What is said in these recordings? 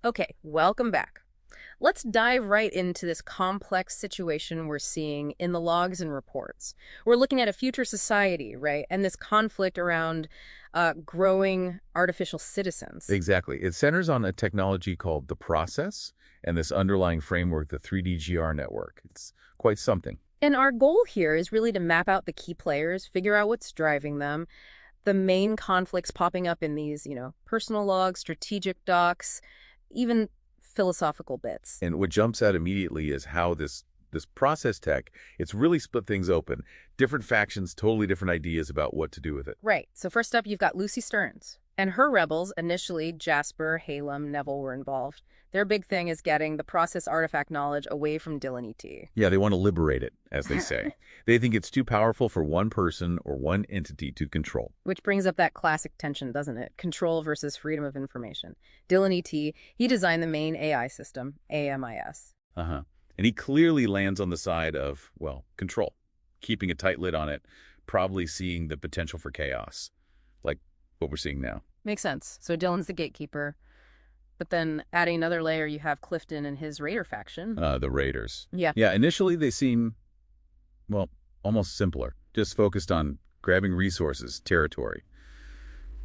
Okay, welcome back. Let's dive right into this complex situation we're seeing in the logs and reports. We're looking at a future society, right? And this conflict around growing artificial citizens. Exactly. It centers on a technology called the process and this underlying framework, the 3D GR network. It's quite something. And our goal here is really to map out the key players, figure out what's driving them, the main conflicts popping up in these, personal logs, strategic docs, even philosophical bits. And what jumps out immediately is how this process tech, it's really split things open. Different factions, totally different ideas about what to do with it. Right. So first up, you've got Lucy Stearns. And her rebels, initially Jasper, Halem, Neville were involved. Their big thing is getting the process artifact knowledge away from Dylan ET. Yeah, they want to liberate it, as they say. They think it's too powerful for one person or one entity to control. Which brings up that classic tension, doesn't it? Control versus freedom of information. Dylan ET, he designed the main AI system, AMIS. Uh-huh. And he clearly lands on the side of, well, control, keeping a tight lid on it, probably seeing the potential for chaos, like what we're seeing now. Makes sense. So Dylan's the gatekeeper. But then adding another layer, you have Clifton and his Raider faction. The Raiders. Yeah. Yeah, initially they seem, well, almost simpler, just focused on grabbing resources, territory,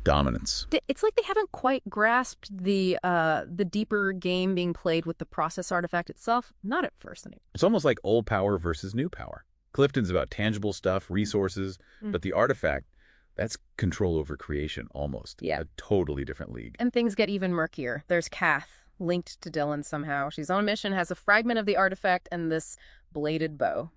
dominance. It's like they haven't quite grasped the deeper game being played with the process artifact itself. Not at first, anyway. It's almost like old power versus new power. Clifton's about tangible stuff, resources, but the artifact, that's control over creation almost. Yeah. A totally different league. And things get even murkier. There's Kath, linked to Dylan somehow. She's on a mission, has a fragment of the artifact and this bladed bow.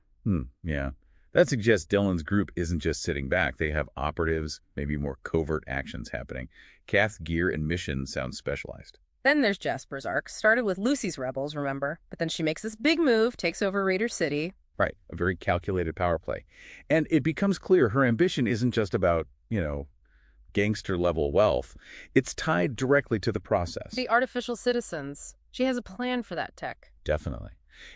Yeah. That suggests Dylan's group isn't just sitting back. They have operatives, maybe more covert actions happening. Kath's gear and mission sound specialized. Then there's Jasper's arc. Started with Lucy's rebels, remember? But then she makes this big move, takes over Raider City. Right. A very calculated power play. And it becomes clear her ambition isn't just about, gangster-level wealth. It's tied directly to the process. The artificial citizens. She has a plan for that tech. Definitely.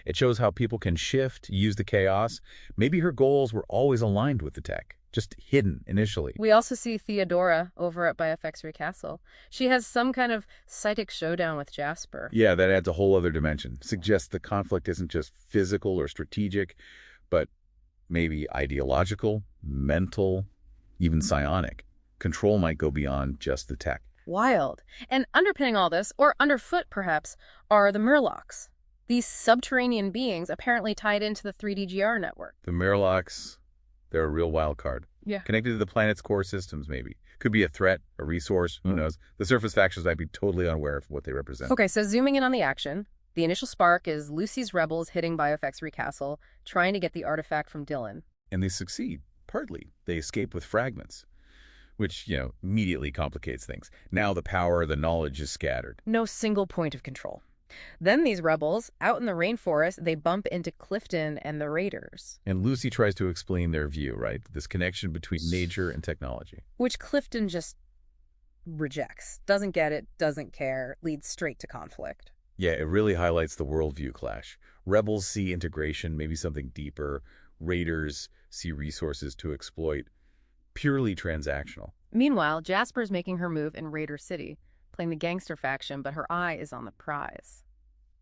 It shows how people can shift, use the chaos. Maybe her goals were always aligned with the tech, just hidden initially. We also see Theodora over at Biofexery Castle. She has some kind of psychic showdown with Jasper. Yeah, that adds a whole other dimension. Suggests the conflict isn't just physical or strategic, but maybe ideological, mental, even psionic. Control might go beyond just the tech. Wild. And underpinning all this, or underfoot perhaps, are the Murlocs. These subterranean beings apparently tied into the 3D GR network. The Murlocs, they're a real wild card. Yeah. Connected to the planet's core systems, maybe. Could be a threat, a resource, who knows. The surface factions might be totally unaware of what they represent. Okay, so zooming in on the action, the initial spark is Lucy's rebels hitting Biofexery Castle, trying to get the artifact from Dylan. And they succeed, partly. They escape with fragments, which, immediately complicates things. Now the power, the knowledge is scattered. No single point of control. Then these rebels, out in the rainforest, they bump into Clifton and the Raiders. And Lucy tries to explain their view, right? This connection between nature and technology. Which Clifton just rejects. Doesn't get it, doesn't care, leads straight to conflict. Yeah, it really highlights the worldview clash. Rebels see integration, maybe something deeper. Raiders see resources to exploit. Purely transactional. Meanwhile, Jasper's making her move in Raider City, playing the gangster faction, but her eye is on the prize.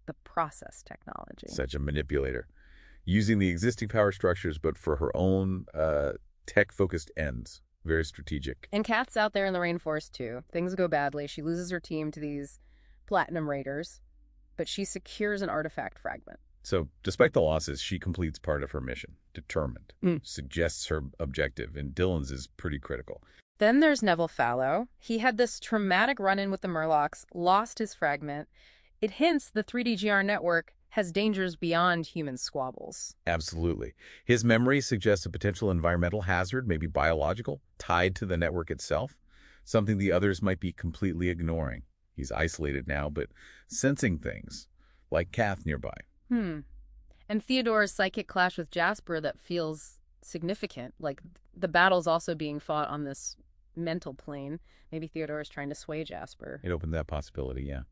The process technology. Such a manipulator. Using the existing power structures, but for her own tech-focused ends. Very strategic. And Kath's out there in the rainforest, too. Things go badly. She loses her team to these Platinum Raiders, but she secures an artifact fragment. So, despite the losses, she completes part of her mission. Determined. Suggests her objective, and Dylan's is pretty critical. Then there's Neville Fallow. He had this traumatic run-in with the Murlocs, lost his fragment. It hints the 3D GR network has dangers beyond human squabbles. Absolutely. His memory suggests a potential environmental hazard, maybe biological, tied to the network itself, something the others might be completely ignoring. He's isolated now, but sensing things, like Kath nearby. And Theodora's psychic clash with Jasper that feels significant, like the battle's also being fought on this mental plane. Maybe Theodora's trying to sway Jasper. It opened that possibility, yeah.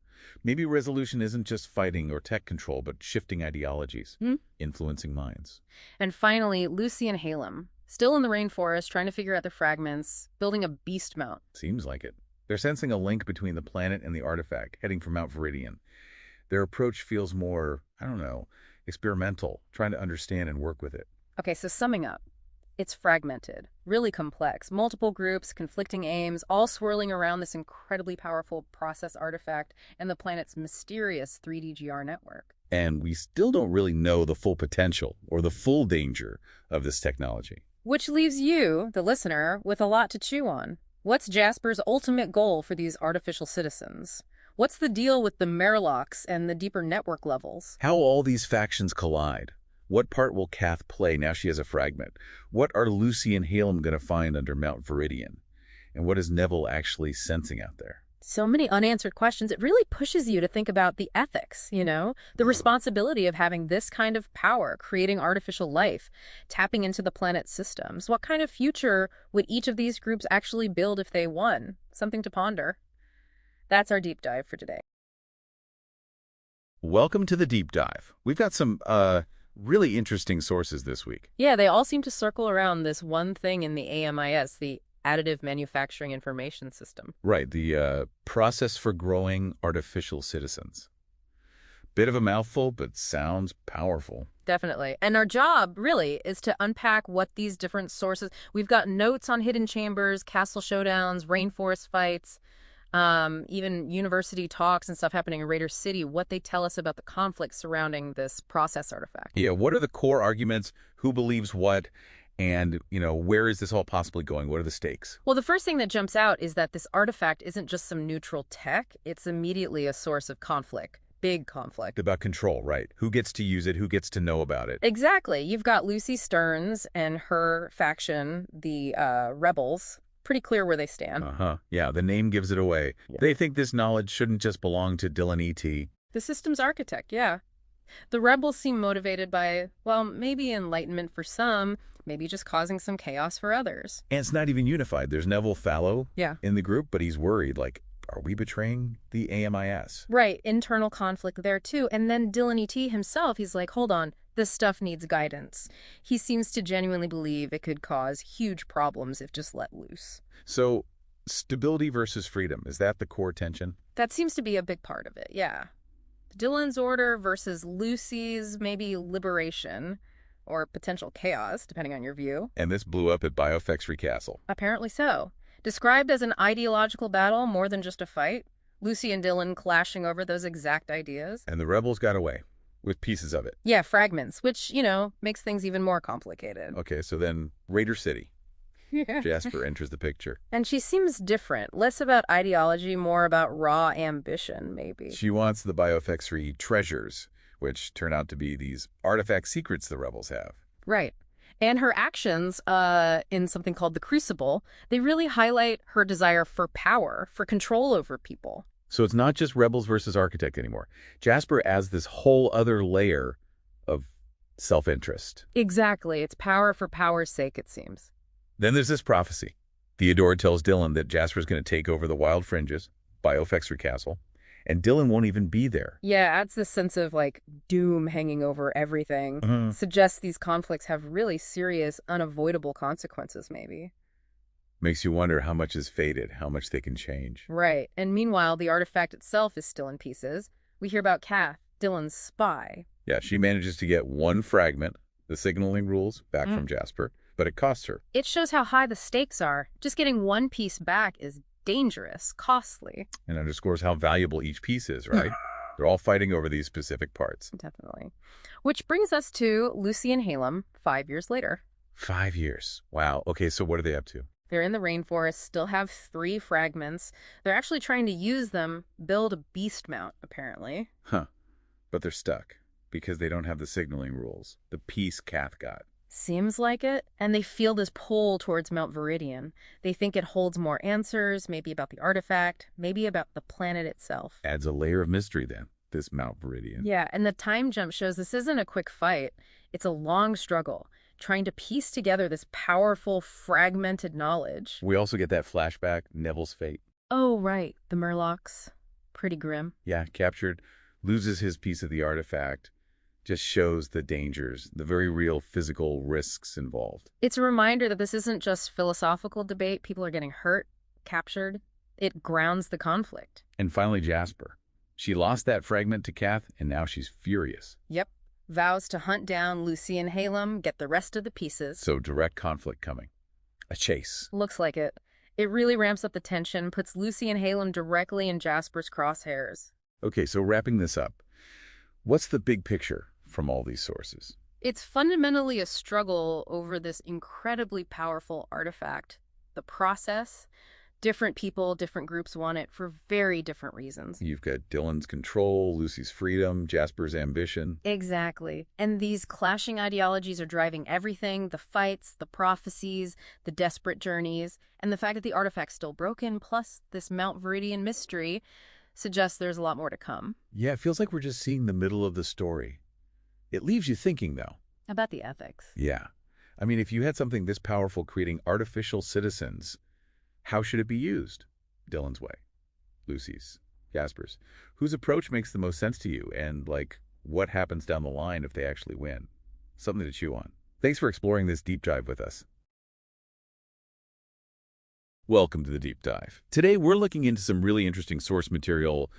Maybe resolution isn't just fighting or tech control, but shifting ideologies, influencing minds. And finally, Lucy and Halem, still in the rainforest, trying to figure out the fragments, building a beast mount. Seems like it. They're sensing a link between the planet and the artifact, heading for Mount Viridian. Their approach feels more, I don't know, experimental, trying to understand and work with it. Okay, so summing up, it's fragmented, really complex, multiple groups, conflicting aims, all swirling around this incredibly powerful process artifact and the planet's mysterious 3D GR network. And we still don't really know the full potential or the full danger of this technology. Which leaves you, the listener, with a lot to chew on. What's Jasper's ultimate goal for these artificial citizens? What's the deal with the Merlocks and the deeper network levels? How all these factions collide. What part will Kath play now she has a fragment? What are Lucy and Halem going to find under Mount Viridian? And what is Neville actually sensing out there? So many unanswered questions. It really pushes you to think about the ethics, the responsibility of having this kind of power, creating artificial life, tapping into the planet's systems. What kind of future would each of these groups actually build if they won? Something to ponder. That's our deep dive for today. Welcome to the deep dive. We've got some really interesting sources this week. Yeah, they all seem to circle around this one thing in the AMIS, the Additive Manufacturing Information System. Right, the process for growing artificial citizens. Bit of a mouthful, but sounds powerful. Definitely. And our job, really, is to unpack what these different sources... We've got notes on hidden chambers, castle showdowns, rainforest fights, even university talks and stuff happening in Raider City, what they tell us about the conflict surrounding this process artifact. Yeah, what are the core arguments? Who believes what? And, where is this all possibly going? What are the stakes? Well, the first thing that jumps out is that this artifact isn't just some neutral tech. It's immediately a source of conflict. Big conflict. About control, right? Who gets to use it? Who gets to know about it? Exactly. You've got Lucy Stearns and her faction, the Rebels. Pretty clear where they stand. Yeah, the name gives it away. Yeah. They think this knowledge shouldn't just belong to Dylan E.T. The systems architect, yeah. The Rebels seem motivated by, well, maybe enlightenment for some, maybe just causing some chaos for others. And it's not even unified. There's Neville Fallow in the group, but he's worried, like, are we betraying the AMIS? Right, internal conflict there too. And then Dylan E.T. himself, he's like, hold on, this stuff needs guidance. He seems to genuinely believe it could cause huge problems if just let loose. So, stability versus freedom, is that the core tension? That seems to be a big part of it, yeah. Dylan's order versus Lucy's maybe liberation or potential chaos, depending on your view. And this blew up at Biofexry Castle. Apparently so. Described as an ideological battle more than just a fight, Lucy and Dylan clashing over those exact ideas. And the rebels got away with pieces of it. Yeah, fragments, which, makes things even more complicated. Okay, so then Raider City. Yeah. Jasper enters the picture. And she seems different. Less about ideology, more about raw ambition, maybe. She wants the Biofexry treasures, which turn out to be these artifact secrets the rebels have. Right. And her actions in something called the Crucible, they really highlight her desire for power, for control over people. So it's not just rebels versus architect anymore. Jasper adds this whole other layer of self-interest. Exactly. It's power for power's sake, it seems. Then there's this prophecy. Theodore tells Dylan that Jasper's going to take over the Wild Fringes, Biofexry Castle, and Dylan won't even be there. Yeah, adds this sense of, doom hanging over everything. Suggests these conflicts have really serious, unavoidable consequences, maybe. Makes you wonder how much is fated, how much they can change. Right. And meanwhile, the artifact itself is still in pieces. We hear about Kath, Dylan's spy. Yeah, she manages to get one fragment, the signaling rules, back from Jasper, but it costs her. It shows how high the stakes are. Just getting one piece back is dangerous, costly. And underscores how valuable each piece is, right? They're all fighting over these specific parts. Definitely. Which brings us to Lucy and Halem 5 years later. 5 years. Wow. Okay, so what are they up to? They're in the rainforest, still have 3 fragments. They're actually trying to use them, build a beast mount, apparently. But they're stuck because they don't have the signaling rules. The piece Kath got. Seems like it. And they feel this pull towards Mount Viridian. They think it holds more answers, maybe about the artifact, maybe about the planet itself. Adds a layer of mystery then, this Mount Viridian. Yeah, and the time jump shows this isn't a quick fight. It's a long struggle, trying to piece together this powerful, fragmented knowledge. We also get that flashback, Neville's fate. Oh, right. The Murlocs. Pretty grim. Yeah, captured, loses his piece of the artifact. Just shows the dangers, the very real physical risks involved. It's a reminder that this isn't just philosophical debate. People are getting hurt, captured, It grounds the conflict. And finally, Jasper. She lost that fragment to Kath, and now she's furious. Yep. Vows to hunt down Lucy and Halem, get the rest of the pieces. So direct conflict coming. A chase. Looks like it. It really ramps up the tension, puts Lucy and Halem directly in Jasper's crosshairs. Okay, so wrapping this up, what's the big picture from all these sources? It's fundamentally a struggle over this incredibly powerful artifact. The process, different people, different groups want it for very different reasons. You've got Dylan's control, Lucy's freedom, Jasper's ambition. Exactly. And these clashing ideologies are driving everything, the fights, the prophecies, the desperate journeys, and the fact that the artifact's still broken, plus this Mount Viridian mystery, suggests there's a lot more to come. Yeah, it feels like we're just seeing the middle of the story. It leaves you thinking, though. About the ethics. Yeah. I mean, if you had something this powerful creating artificial citizens, how should it be used? Dylan's way, Lucy's, Jasper's. Whose approach makes the most sense to you? And, what happens down the line if they actually win? Something to chew on. Thanks for exploring this deep dive with us. Welcome to the Deep Dive. Today, we're looking into some really interesting source material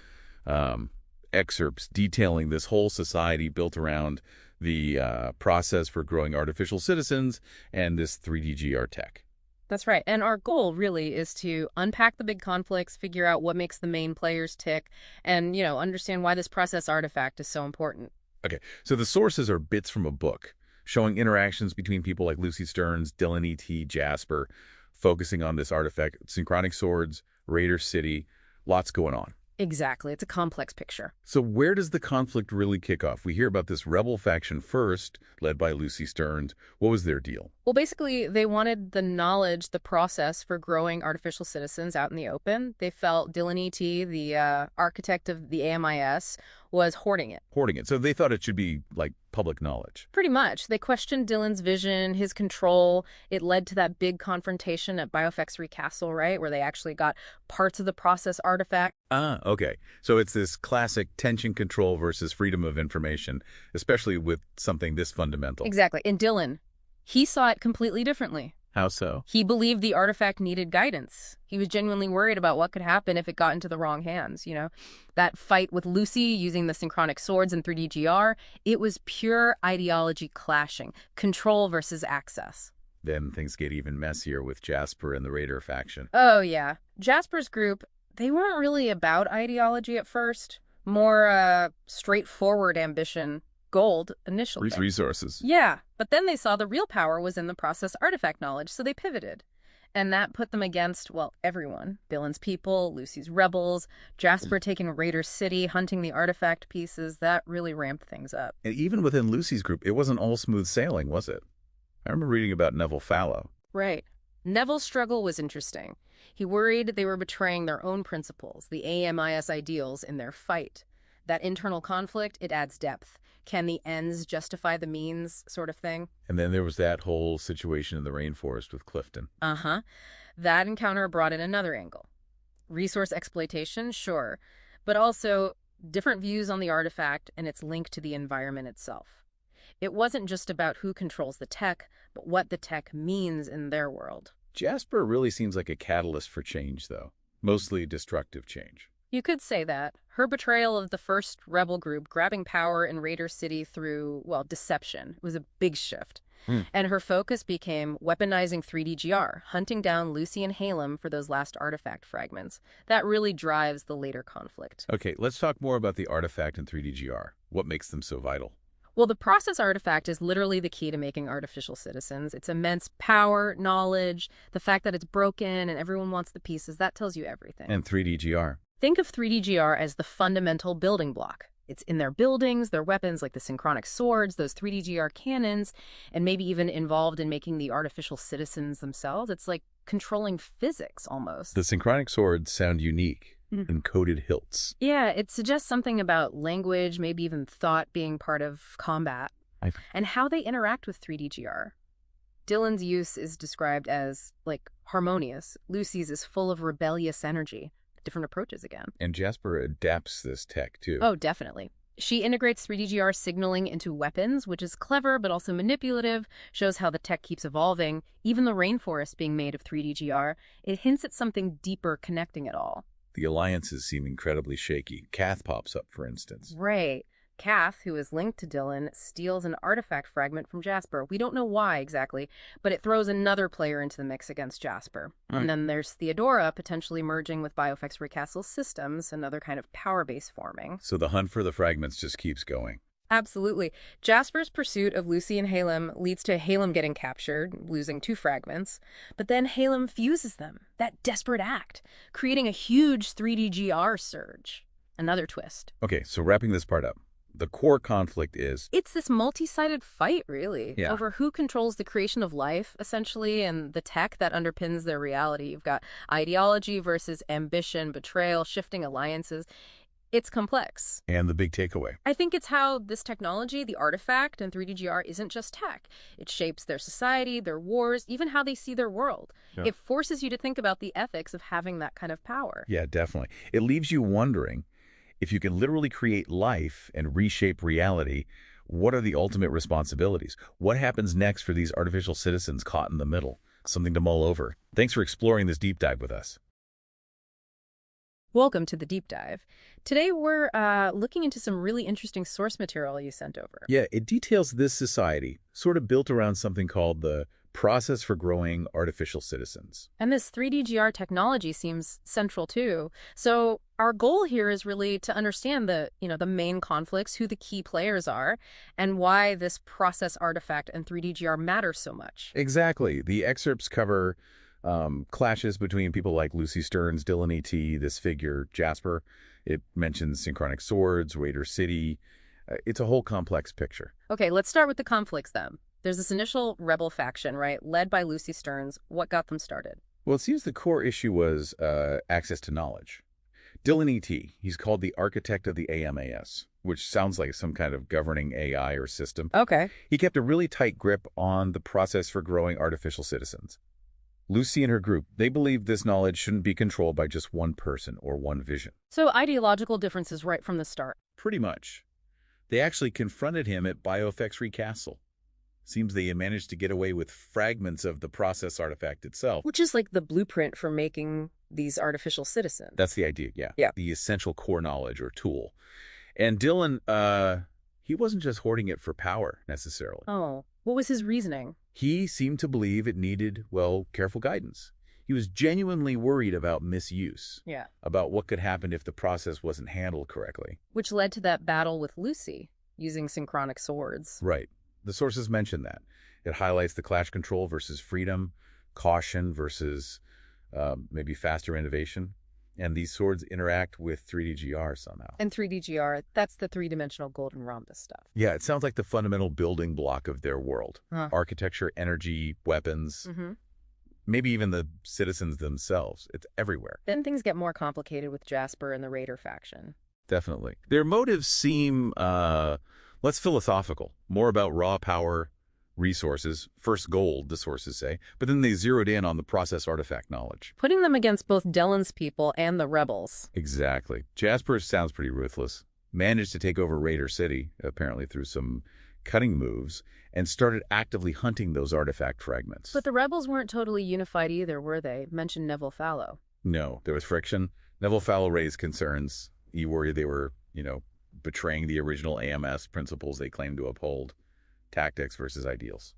excerpts detailing this whole society built around the process for growing artificial citizens and this 3D-GR tech. That's right. And our goal really is to unpack the big conflicts, figure out what makes the main players tick, and, understand why this process artifact is so important. Okay, so the sources are bits from a book showing interactions between people like Lucy Stearns, Dylan E.T., Jasper, focusing on this artifact, synchronic swords, Raider City, lots going on. Exactly. It's a complex picture. So where does the conflict really kick off? We hear about this rebel faction first, led by Lucy Stearns. What was their deal? Well, basically, they wanted the knowledge, the process for growing artificial citizens out in the open. They felt Dylan E.T., the architect of the AMIS, was hoarding it. Hoarding it. So they thought it should be, public knowledge. Pretty much. They questioned Dylan's vision, his control. It led to that big confrontation at Biofactory Castle, right, where they actually got parts of the process artifact. Ah, okay. So it's this classic tension control versus freedom of information, especially with something this fundamental. Exactly. And Dylan, he saw it completely differently. How so? He believed the artifact needed guidance. He was genuinely worried about what could happen if it got into the wrong hands, That fight with Lucy using the synchronic swords in 3D-GR, it was pure ideology clashing, control versus access. Then things get even messier with Jasper and the Raider faction. Oh, yeah. Jasper's group, they weren't really about ideology at first. More straightforward ambition. Gold initially. Resources. Yeah, but then they saw the real power was in the process artifact knowledge, so they pivoted. And that put them against, everyone. Dylan's people, Lucy's rebels, Jasper taking Raider City, hunting the artifact pieces. That really ramped things up. And even within Lucy's group, it wasn't all smooth sailing, was it? I remember reading about Neville Fallow. Right. Neville's struggle was interesting. He worried they were betraying their own principles, the AMIS ideals, in their fight. That internal conflict, it adds depth. Can the ends justify the means sort of thing? And then there was that whole situation in the rainforest with Clifton. Uh-huh. That encounter brought in another angle. Resource exploitation, sure, but also different views on the artifact and its link to the environment itself. It wasn't just about who controls the tech, but what the tech means in their world. Jasper really seems like a catalyst for change, though. Mostly destructive change. You could say that. Her betrayal of the first rebel group, grabbing power in Raider City through, deception, was a big shift. And her focus became weaponizing 3D-GR, hunting down Lucy and Halem for those last artifact fragments. That really drives the later conflict. Okay, let's talk more about the artifact and 3D-GR. What makes them so vital? Well, the process artifact is literally the key to making artificial citizens. It's immense power, knowledge, the fact that it's broken and everyone wants the pieces, that tells you everything. And 3D-GR. Think of 3D-GR as the fundamental building block. It's in their buildings, their weapons like the synchronic swords, those 3D-GR cannons, and maybe even involved in making the artificial citizens themselves. It's like controlling physics almost. The synchronic swords sound unique. Encoded hilts. Yeah, it suggests something about language, maybe even thought being part of combat, and how they interact with 3D-GR. Dylan's use is described as, harmonious. Lucy's is full of rebellious energy. Different approaches again. And Jasper adapts this tech, too. Oh, definitely. She integrates 3DGR signaling into weapons, which is clever but also manipulative, shows how the tech keeps evolving. Even the rainforest being made of 3DGR, it hints at something deeper connecting it all. The alliances seem incredibly shaky. Kath pops up, for instance. Right. Kath, who is linked to Dylan, steals an artifact fragment from Jasper. We don't know why exactly, but it throws another player into the mix against Jasper. Right. And then there's Theodora potentially merging with Biofx Recastle's systems, another kind of power base forming. So the hunt for the fragments just keeps going. Absolutely. Jasper's pursuit of Lucy and Halem leads to Halem getting captured, losing 2 fragments. But then Halem fuses them, that desperate act, creating a huge 3DGR surge. Another twist. Okay, so wrapping this part up. The core conflict is... It's this multi-sided fight, really, Yeah. over who controls the creation of life, essentially, and the tech that underpins their reality. You've got ideology versus ambition, betrayal, shifting alliances. It's complex. And the big takeaway. I think it's how this technology, the artifact and 3DGR, isn't just tech. It shapes their society, their wars, even how they see their world. Yeah. It forces you to think about the ethics of having that kind of power. Yeah, definitely. It leaves you wondering, if you can literally create life and reshape reality, what are the ultimate responsibilities? What happens next for these artificial citizens caught in the middle? Something to mull over. Thanks for exploring this deep dive with us. Welcome to the deep dive. Today we're looking into some really interesting source material you sent over. Yeah, it details this society, sort of built around something called the process for growing artificial citizens. And this 3DGR technology seems central too. So our goal here is really to understand the main conflicts, who the key players are, and why this process artifact and 3DGR matter so much. Exactly. The excerpts cover clashes between people like Lucy Stearns, Dylan E.T., this figure, Jasper. It mentions synchronic swords, Raider City. It's a whole complex picture. Okay, let's start with the conflicts then. There's this initial rebel faction, right, led by Lucy Stearns. What got them started? Well, it seems the core issue was access to knowledge. Dylan E.T., he's called the architect of the AMAS, which sounds like some kind of governing AI or system. Okay. He kept a really tight grip on the process for growing artificial citizens. Lucy and her group, they believed this knowledge shouldn't be controlled by just one person or one vision. So ideological differences right from the start. Pretty much. They actually confronted him at Biofx Recastle. Seems they managed to get away with fragments of the process artifact itself. Which is like the blueprint for making these artificial citizens. That's the idea, yeah. Yeah. The essential core knowledge or tool. And Dylan, he wasn't just hoarding it for power, necessarily. Oh, what was his reasoning? He seemed to believe it needed, well, careful guidance. He was genuinely worried about misuse, Yeah. about what could happen if the process wasn't handled correctly. Which led to that battle with Lucy, using synchronic swords. Right. The sources mention that. It highlights the clash control versus freedom, caution versus maybe faster innovation. And these swords interact with 3DGR somehow. And 3DGR, that's the three-dimensional golden rhombus stuff. Yeah, it sounds like the fundamental building block of their world. Huh. Architecture, energy, weapons, Mm-hmm. maybe even the citizens themselves. It's everywhere. Then things get more complicated with Jasper and the Raider faction. Definitely. Their motives seem less philosophical, more about raw power, resources, first gold, the sources say, but then they zeroed in on the process artifact knowledge. Putting them against both Dylan's people and the rebels. Exactly. Jasper sounds pretty ruthless. Managed to take over Raider City, apparently through some cutting moves, and started actively hunting those artifact fragments. But the rebels weren't totally unified either, were they? Mentioned Neville Fallow. No, there was friction. Neville Fallow raised concerns. He worried they were, betraying the original AMS principles they claimed to uphold. Tactics versus ideals.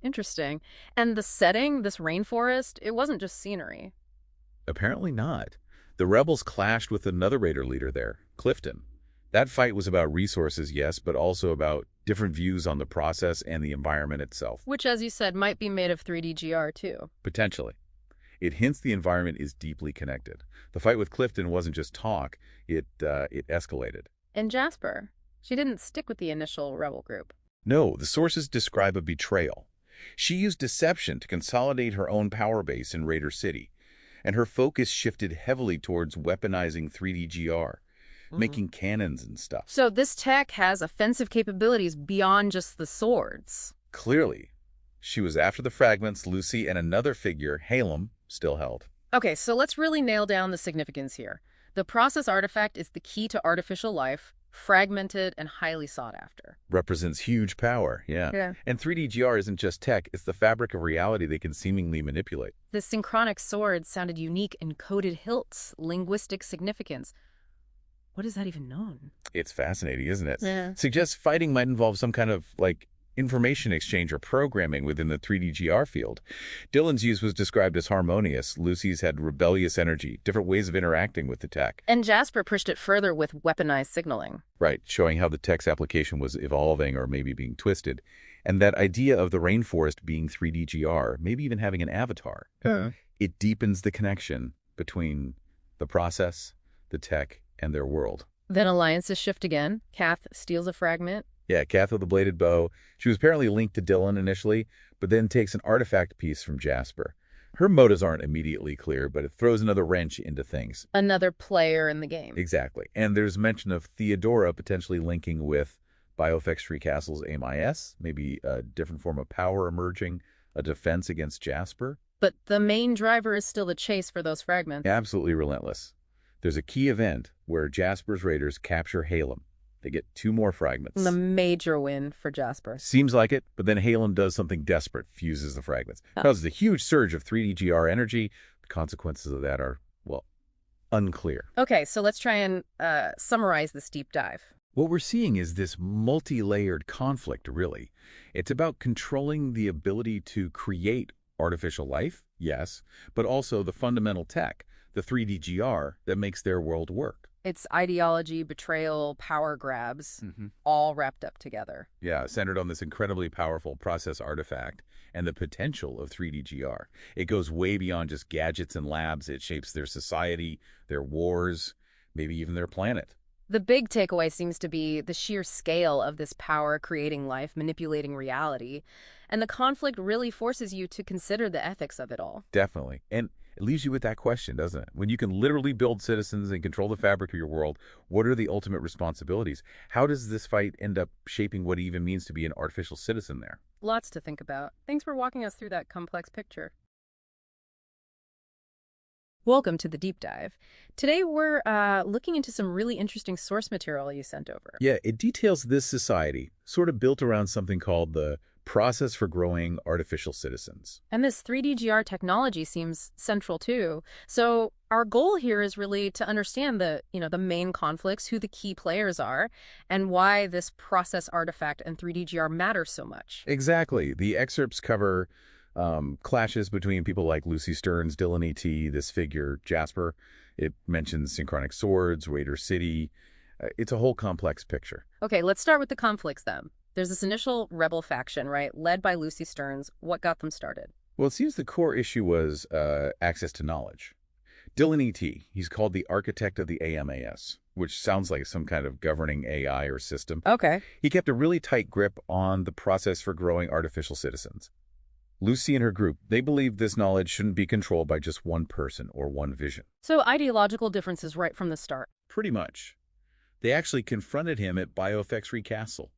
Interesting. And the setting, this rainforest, it wasn't just scenery. Apparently not. The rebels clashed with another Raider leader there, Clifton. That fight was about resources, yes, but also about different views on the process and the environment itself. Which, as you said, might be made of 3DGR too. Potentially. It hints the environment is deeply connected. The fight with Clifton wasn't just talk, it escalated. And Jasper, she didn't stick with the initial rebel group. No, the sources describe a betrayal. She used deception to consolidate her own power base in Raider City, and her focus shifted heavily towards weaponizing 3DGR, making cannons and stuff. So this tech has offensive capabilities beyond just the swords. Clearly, she was after the fragments Lucy and another figure, Halem, still held. Okay, so let's really nail down the significance here. The process artifact is the key to artificial life, fragmented and highly sought after. Represents huge power, yeah. Yeah. And 3D GR isn't just tech, it's the fabric of reality they can seemingly manipulate. The synchronic sword sounded unique in coded hilts, linguistic significance. What does that even mean? It's fascinating, isn't it? Yeah. Suggests fighting might involve some kind of, information exchange or programming within the 3D GR field. Dylan's use was described as harmonious. Lucy's had rebellious energy, different ways of interacting with the tech. And Jasper pushed it further with weaponized signaling. Right, showing how the tech's application was evolving or maybe being twisted. And that idea of the rainforest being 3D GR, maybe even having an avatar, it deepens the connection between the process, the tech, and their world. Then alliances shift again. Kath steals a fragment. Yeah, Kath with the bladed bow. She was apparently linked to Dylan initially, but then takes an artifact piece from Jasper. Her motives aren't immediately clear, but it throws another wrench into things. Another player in the game. Exactly. And there's mention of Theodora potentially linking with Biofex Free Castle's AIM-IS, maybe a different form of power emerging, a defense against Jasper. But the main driver is still the chase for those fragments. Absolutely relentless. There's a key event where Jasper's raiders capture Halem. They get 2 more fragments. The major win for Jasper. Seems like it, but then Halem does something desperate, fuses the fragments. Causes a huge surge of 3D GR energy. The consequences of that are, unclear. Okay, so let's try and summarize this deep dive. What we're seeing is this multi-layered conflict, really. It's about controlling the ability to create artificial life, yes, but also the fundamental tech, the 3D GR, that makes their world work. It's ideology, betrayal, power grabs, all wrapped up together. Yeah, centered on this incredibly powerful process artifact and the potential of 3D GR. It goes way beyond just gadgets and labs. It shapes their society, their wars, maybe even their planet. The big takeaway seems to be the sheer scale of this power creating life, manipulating reality, and the conflict really forces you to consider the ethics of it all. Definitely. And it leaves you with that question, doesn't it? When you can literally build citizens and control the fabric of your world, what are the ultimate responsibilities? How does this fight end up shaping what it even means to be an artificial citizen there? Lots to think about. Thanks for walking us through that complex picture. Welcome to the Deep Dive. Today we're looking into some really interesting source material you sent over. Yeah, it details this society, sort of built around something called the process for growing artificial citizens. And this 3D GR technology seems central too. So our goal here is really to understand the main conflicts, who the key players are, and why this process artifact and 3D GR matter so much. Exactly. The excerpts cover clashes between people like Lucy Stearns, Dylan E.T., this figure, Jasper. It mentions synchronic swords, Raider City. It's a whole complex picture. Okay, let's start with the conflicts then. There's this initial rebel faction, right, led by Lucy Stearns. What got them started? Well, it seems the core issue was access to knowledge. Dylan E.T., he's called the architect of the AIM-IS, which sounds like some kind of governing AI or system. Okay. He kept a really tight grip on the process for growing artificial citizens. Lucy and her group, they believed this knowledge shouldn't be controlled by just one person or one vision. So ideological differences right from the start. Pretty much. They actually confronted him at Biofex Free Castle.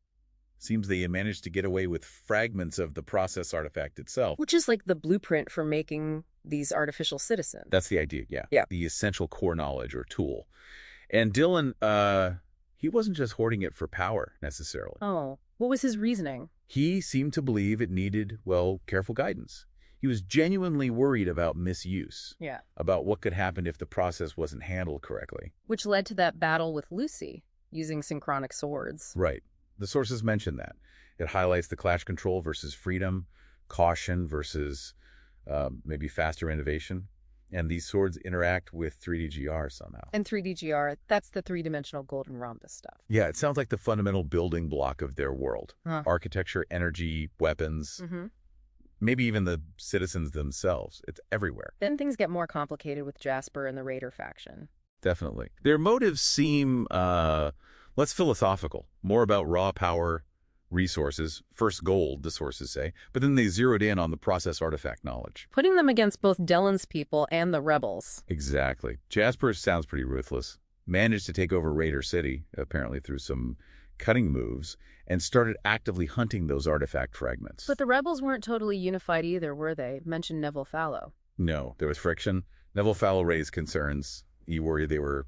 Seems they managed to get away with fragments of the process artifact itself. Which is like the blueprint for making these artificial citizens. That's the idea, yeah. Yeah. The essential core knowledge or tool. And Dylan, he wasn't just hoarding it for power, necessarily. Oh, what was his reasoning? He seemed to believe it needed, careful guidance. He was genuinely worried about misuse. Yeah. About what could happen if the process wasn't handled correctly. Which led to that battle with Lucy, using synchronic swords. Right. The sources mention that. It highlights the clash control versus freedom, caution versus maybe faster innovation. And these swords interact with 3D GR somehow. And 3D GR, that's the three-dimensional golden rhombus stuff. Yeah, it sounds like the fundamental building block of their world. Architecture, energy, weapons, maybe even the citizens themselves. It's everywhere. Then things get more complicated with Jasper and the Raider faction. Definitely. Their motives seem less philosophical, more about raw power, resources, first gold, the sources say, but then they zeroed in on the process artifact knowledge. Putting them against both Dylan's people and the rebels. Exactly. Jasper sounds pretty ruthless. Managed to take over Raider City, apparently through some cutting moves, and started actively hunting those artifact fragments. But the rebels weren't totally unified either, were they? Mentioned Neville Fallow. No, there was friction. Neville Fallow raised concerns. He worried they were,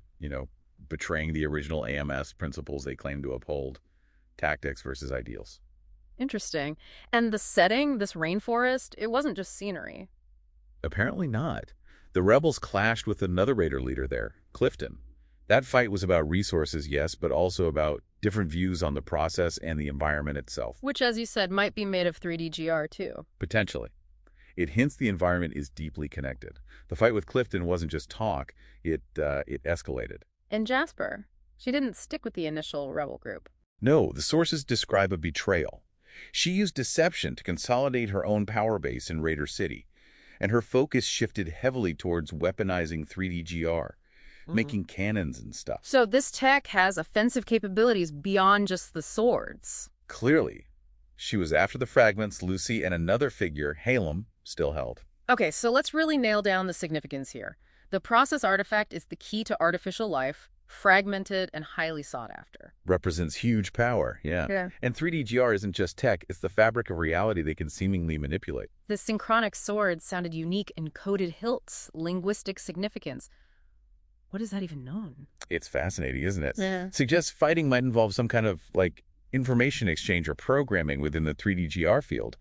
betraying the original AMS principles they claim to uphold. Tactics versus ideals. Interesting. And the setting, this rainforest, it wasn't just scenery. Apparently not. The rebels clashed with another Raider leader there, Clifton. That fight was about resources, yes, but also about different views on the process and the environment itself. Which, as you said, might be made of 3D-GR too. Potentially. It hints the environment is deeply connected. The fight with Clifton wasn't just talk, it escalated. And Jasper, she didn't stick with the initial rebel group. No, the sources describe a betrayal. She used deception to consolidate her own power base in Raider City, and her focus shifted heavily towards weaponizing 3D-GR, making cannons and stuff. So this tech has offensive capabilities beyond just the swords. Clearly, she was after the fragments Lucy and another figure, Halem, still held. Okay, so let's really nail down the significance here. The process artifact is the key to artificial life, fragmented and highly sought after. Represents huge power, yeah. And 3D-GR isn't just tech, it's the fabric of reality they can seemingly manipulate. The synchronic sword sounded unique, encoded hilts, linguistic significance. What is that even known? It's fascinating, isn't it? Yeah. Suggests fighting might involve some kind of, information exchange or programming within the 3D-GR field.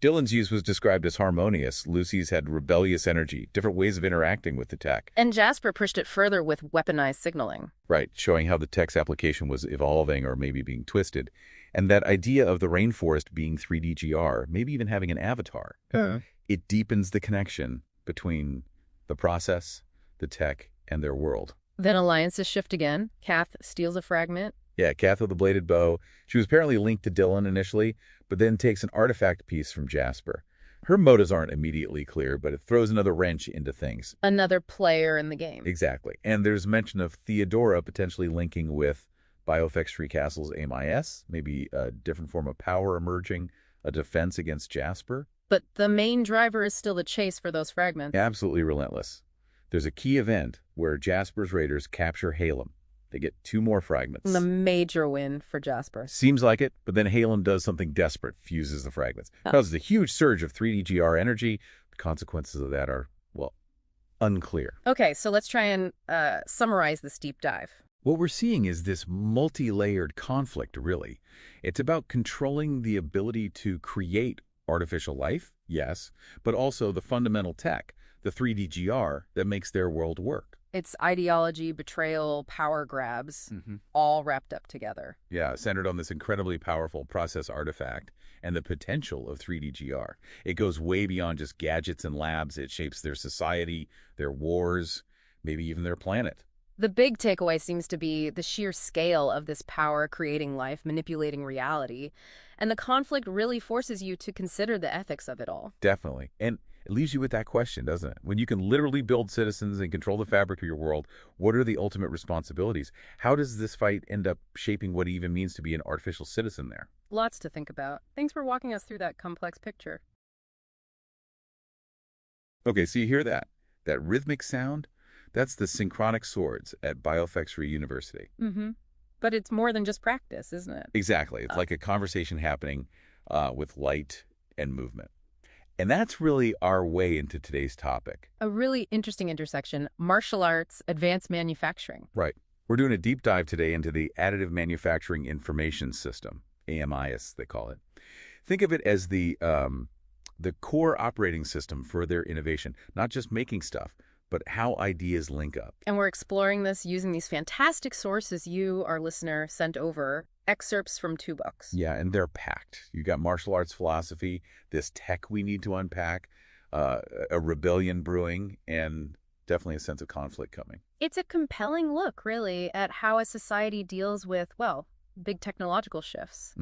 Dylan's use was described as harmonious. Lucy's had rebellious energy, different ways of interacting with the tech. And Jasper pushed it further with weaponized signaling. Right, showing how the tech's application was evolving or maybe being twisted. And that idea of the rainforest being 3D-GR, maybe even having an avatar, it deepens the connection between the process, the tech, and their world. Then alliances shift again. Kath steals a fragment. Yeah, Kath with the bladed bow. She was apparently linked to Dylan initially, but then takes an artifact piece from Jasper. Her motives aren't immediately clear, but it throws another wrench into things. Another player in the game. Exactly. And there's mention of Theodora potentially linking with Biofex Free Castle's AMIS, maybe a different form of power emerging, a defense against Jasper. But the main driver is still the chase for those fragments. Absolutely relentless. There's a key event where Jasper's Raiders capture Halem. They get 2 more fragments. The major win for Jasper. Seems like it, but then Halem does something desperate, fuses the fragments. Causes a huge surge of 3D-GR energy. The consequences of that are, unclear. Okay, so let's try and summarize this deep dive. What we're seeing is this multi-layered conflict, really. It's about controlling the ability to create artificial life, yes, but also the fundamental tech, the 3D-GR, that makes their world work. It's ideology, betrayal, power grabs, all wrapped up together. Yeah, centered on this incredibly powerful process artifact and the potential of 3D-GR. It goes way beyond just gadgets and labs. It shapes their society, their wars, maybe even their planet. The big takeaway seems to be the sheer scale of this power creating life, manipulating reality. And the conflict really forces you to consider the ethics of it all. Definitely. And it leaves you with that question, doesn't it? When you can literally build citizens and control the fabric of your world, what are the ultimate responsibilities? How does this fight end up shaping what it even means to be an artificial citizen there? Lots to think about. Thanks for walking us through that complex picture. Okay, so you hear that? That rhythmic sound? That's the synchronic swords at Biofex Free University. But it's more than just practice, isn't it? Exactly. It's like a conversation happening with light and movement. And that's really our way into today's topic. A really interesting intersection, martial arts, advanced manufacturing. Right. We're doing a deep dive today into the Additive Manufacturing Information System, AMIS, they call it. Think of it as the core operating system for their innovation, not just making stuff, but how ideas link up. And we're exploring this using these fantastic sources you, our listener, sent over, excerpts from 2 books. Yeah, and they're packed. You got martial arts philosophy, this tech we need to unpack, a rebellion brewing, and definitely a sense of conflict coming. It's a compelling look, really, at how a society deals with, big technological shifts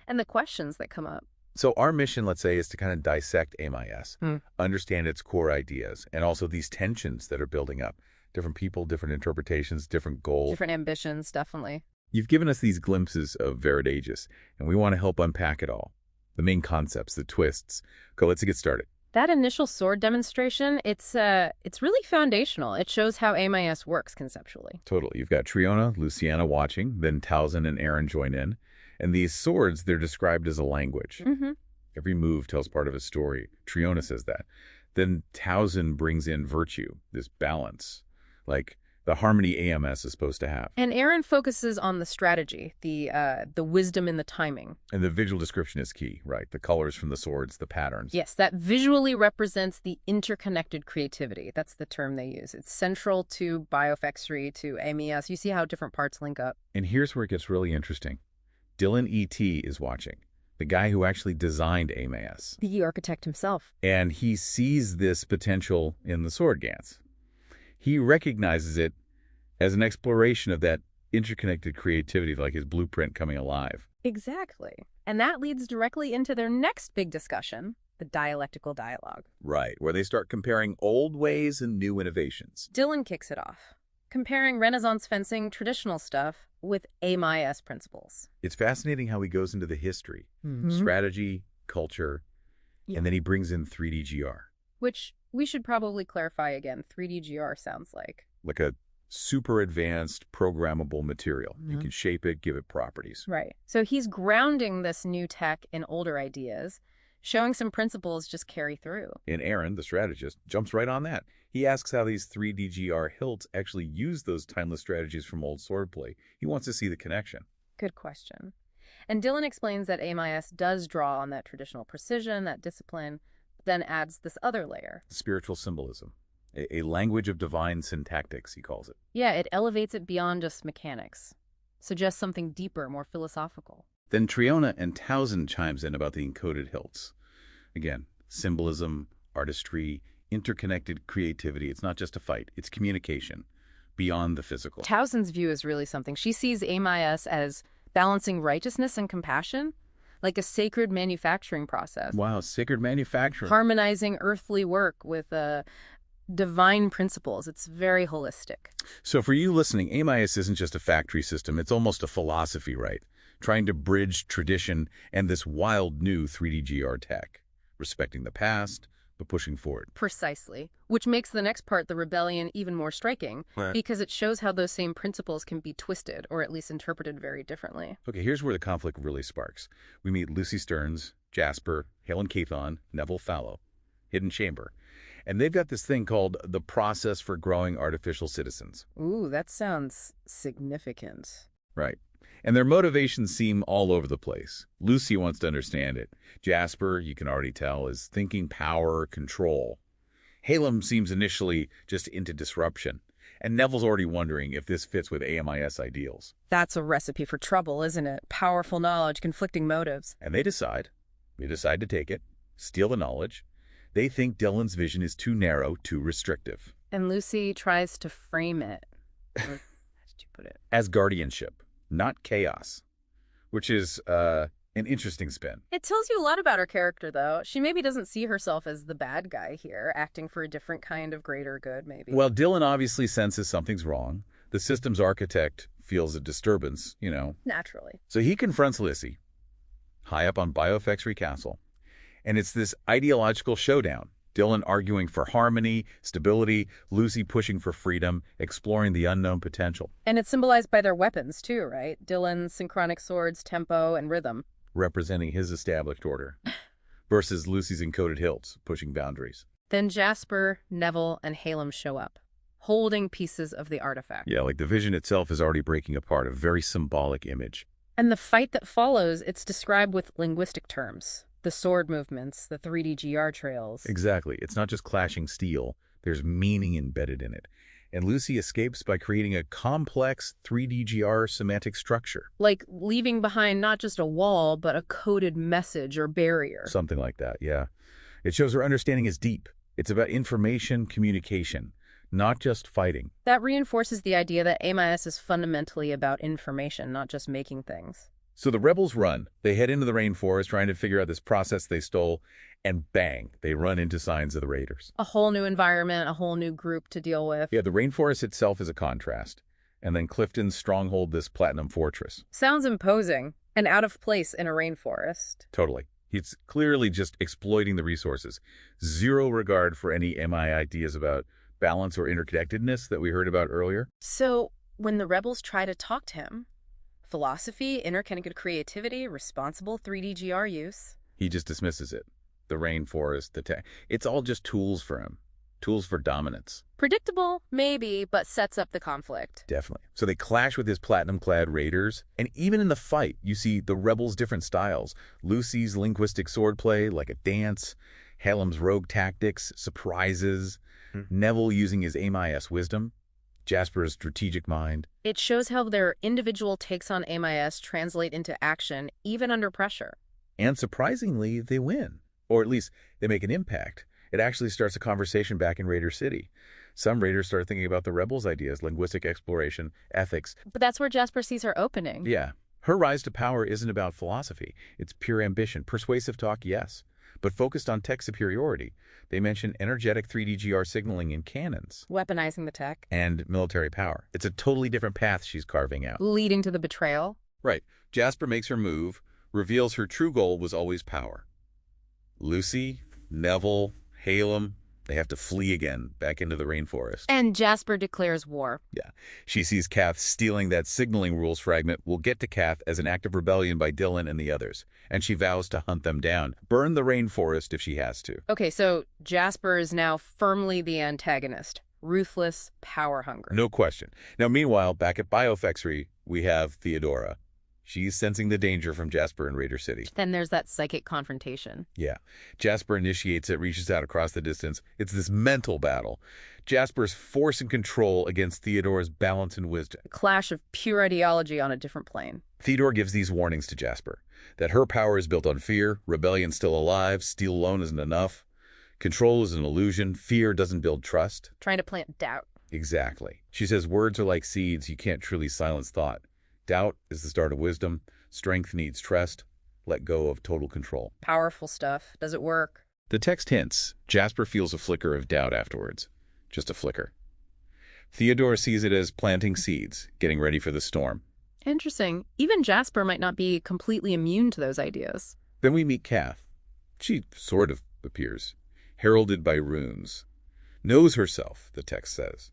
and the questions that come up. So our mission, let's say, is to kind of dissect AMIS, understand its core ideas, and also these tensions that are building up. Different people, different interpretations, different goals. Different ambitions, definitely. You've given us these glimpses of Veridagus, and we want to help unpack it all. The main concepts, the twists. Okay, let's get started. That initial sword demonstration, it's really foundational. It shows how AMIS works conceptually. Totally. You've got Triona, Luciana watching, then Towson and Aaron join in. And these swords, they're described as a language. Every move tells part of a story. Triona says that. Then Towson brings in virtue, this balance. Like the harmony AMS is supposed to have. And Aaron focuses on the strategy, the wisdom in the timing. And the visual description is key, right? The colors from the swords, the patterns. Yes, that visually represents the interconnected creativity. That's the term they use. It's central to Bioffexry, to AMS. You see how different parts link up. And here's where it gets really interesting. Dylan E.T. is watching, the guy who actually designed AMAS. The architect himself. And he sees this potential in the sword Gantz. He recognizes it as an exploration of that interconnected creativity, like his blueprint coming alive. Exactly. And that leads directly into their next big discussion, the dialectical dialogue. Right, where they start comparing old ways and new innovations. Dylan kicks it off, comparing Renaissance fencing traditional stuff with AMIS principles. It's fascinating how he goes into the history, Mm-hmm. strategy, culture, and then he brings in 3DGR. Which we should probably clarify again. 3DGR sounds like A super advanced programmable material. You Mhm. can shape it, give it properties. right. So he's grounding this new tech in older ideas, showing some principles just carry through. And Aaron, the strategist, jumps right on that. He asks how these 3DGR hilts actually use those timeless strategies from old swordplay. He wants to see the connection. Good question. And Dylan explains that AMIS does draw on that traditional precision, that discipline, but then adds this other layer. Spiritual symbolism. A language of divine syntactics, he calls it. Yeah, it elevates it beyond just mechanics, suggests something deeper, more philosophical. Then Triona and Towson chimes in about the encoded hilts. Again, symbolism, artistry, interconnected creativity. It's not just a fight, it's communication beyond the physical. Towson's view is really something. She sees AMIS as balancing righteousness and compassion, like a sacred manufacturing process. Wow, sacred manufacturing. Harmonizing earthly work with divine principles. It's very holistic. So for you listening, AMIS isn't just a factory system, it's almost a philosophy, right? Trying to bridge tradition and this wild new 3DGR tech, respecting the past, but pushing forward. Precisely. Which makes the next part, the rebellion, even more striking, because it shows how those same principles can be twisted, or at least interpreted very differently. Okay, here's where the conflict really sparks. We meet Lucy Stearns, Jasper, Helen Cathon, Neville Fallow, Hidden Chamber. And they've got this thing called the Process for Growing Artificial Citizens. Ooh, that sounds significant. Right. And their motivations seem all over the place. Lucy wants to understand it. Jasper, you can already tell, is thinking power, control. Halem seems initially just into disruption. And Neville's already wondering if this fits with AMIS ideals. That's a recipe for trouble, isn't it? Powerful knowledge, conflicting motives. And they decide. They decide to take it, steal the knowledge. They think Dylan's vision is too narrow, too restrictive. And Lucy tries to frame it. Or, how did you put it? As guardianship, not chaos. Which is an interesting spin. It tells you a lot about her character, though. She maybe doesn't see herself as the bad guy here, acting for a different kind of greater good, maybe. Well, Dylan obviously senses something's wrong. The system's architect feels a disturbance, Naturally. So he confronts Lissy, high up on Bioffexry Castle. And it's this ideological showdown. Dylan arguing for harmony, stability, Lucy pushing for freedom, exploring the unknown potential. And it's symbolized by their weapons, too, right? Dylan's synchronic swords, tempo, and rhythm. Representing his established order. Versus Lucy's encoded hilts, pushing boundaries. Then Jasper, Neville, and Halem show up, holding pieces of the artifact. Yeah, like the vision itself is already breaking apart, a very symbolic image. And the fight that follows, it's described with linguistic terms. The sword movements, the 3DGR trails. Exactly. It's not just clashing steel. There's meaning embedded in it. And Lucy escapes by creating a complex 3DGR semantic structure. Like leaving behind not just a wall, but a coded message or barrier. Something like that, yeah. It shows her understanding is deep. It's about information communication, not just fighting. That reinforces the idea that AMIS is fundamentally about information, not just making things. So the rebels run. They head into the rainforest trying to figure out this process they stole, and bang, they run into signs of the raiders. A whole new environment, a whole new group to deal with. Yeah, the rainforest itself is a contrast. And then Clifton's stronghold, this platinum fortress. Sounds imposing and out of place in a rainforest. Totally. He's clearly just exploiting the resources. Zero regard for any MI ideas about balance or interconnectedness that we heard about earlier. So when the rebels try to talk to him, philosophy, interconnected creativity, responsible 3DGR use. He just dismisses it. The rainforest, it's all just tools for him. tools for dominance. Predictable, maybe, but sets up the conflict. Definitely. So they clash with his platinum-clad raiders, and even in the fight, you see the rebels' different styles. Lucy's linguistic swordplay, like a dance, Hallam's rogue tactics, surprises, Neville using his AMIS wisdom, Jasper's strategic mind. It shows how their individual takes on AMIS translate into action, even under pressure. And surprisingly, they win. Or at least they make an impact. It actually starts a conversation back in Raider City. Some raiders start thinking about the rebels' ideas, linguistic exploration, ethics. But that's where Jasper sees her opening. Yeah. Her rise to power isn't about philosophy. It's pure ambition. Persuasive talk, yes, but focused on tech superiority. They mention energetic 3D-GR signaling in cannons. Weaponizing the tech. And military power. It's a totally different path she's carving out. Leading to the betrayal. Right. Jasper makes her move, reveals her true goal was always power. Lucy, Neville, Hallam, they have to flee again, back into the rainforest. And Jasper declares war. Yeah. She sees Kath stealing that signaling rules fragment. We'll get to Kath as an act of rebellion by Dylan and the others. And she vows to hunt them down, burn the rainforest if she has to. Okay, so Jasper is now firmly the antagonist. Ruthless, power-hungry. No question. Now, meanwhile, back at Biofactory, we have Theodora. She's sensing the danger from Jasper in Raider City. Then there's that psychic confrontation. Yeah. Jasper initiates it, reaches out across the distance. It's this mental battle. Jasper's force and control against Theodora's balance and wisdom. A clash of pure ideology on a different plane. Theodora gives these warnings to Jasper, that her power is built on fear, rebellion's still alive, steel alone isn't enough, control is an illusion, fear doesn't build trust. Trying to plant doubt. Exactly. She says words are like seeds, you can't truly silence thought. Doubt is the start of wisdom. Strength needs trust. Let go of total control. Powerful stuff. Does it work? The text hints Jasper feels a flicker of doubt afterwards. Just a flicker. Theodora sees it as planting seeds, getting ready for the storm. Interesting. Even Jasper might not be completely immune to those ideas. Then we meet Kath. She sort of appears, heralded by runes. Knows herself, the text says.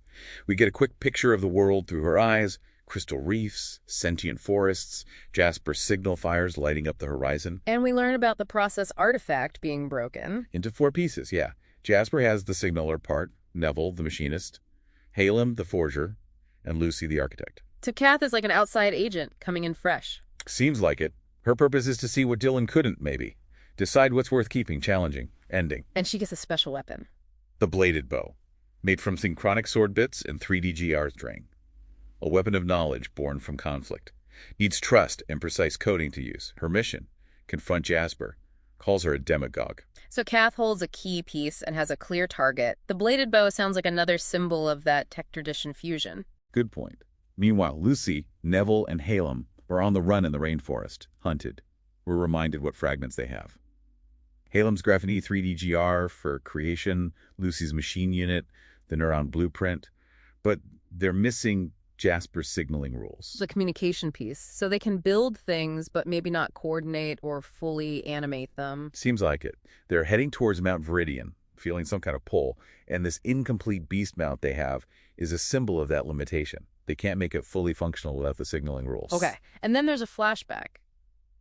We get a quick picture of the world through her eyes. Crystal reefs, sentient forests, Jasper's signal fires lighting up the horizon. And we learn about the process artifact being broken. Into 4 pieces, yeah. Jasper has the signaler part, Neville, the machinist, Hallam, the forger, and Lucy, the architect. So Kath is like an outside agent coming in fresh. Seems like it. Her purpose is to see what Dylan couldn't, maybe. Decide what's worth keeping, challenging, ending. And she gets a special weapon. The bladed bow, made from synchronic sword bits and 3D-GR string. A weapon of knowledge born from conflict. Needs trust and precise coding to use. Her mission, confront Jasper. Calls her a demagogue. So Kath holds a key piece and has a clear target. The bladed bow sounds like another symbol of that tech tradition fusion. Good point. Meanwhile, Lucy, Neville, and Hallam are on the run in the rainforest, hunted. We're reminded what fragments they have. Hallam's Graphene 3D-GR for creation, Lucy's machine unit, the neuron blueprint. But they're missing Jasper's signaling rules. The communication piece. So they can build things, but maybe not coordinate or fully animate them. Seems like it. They're heading towards Mount Viridian, feeling some kind of pull, and this incomplete beast mount they have is a symbol of that limitation. They can't make it fully functional without the signaling rules. Okay. And then there's a flashback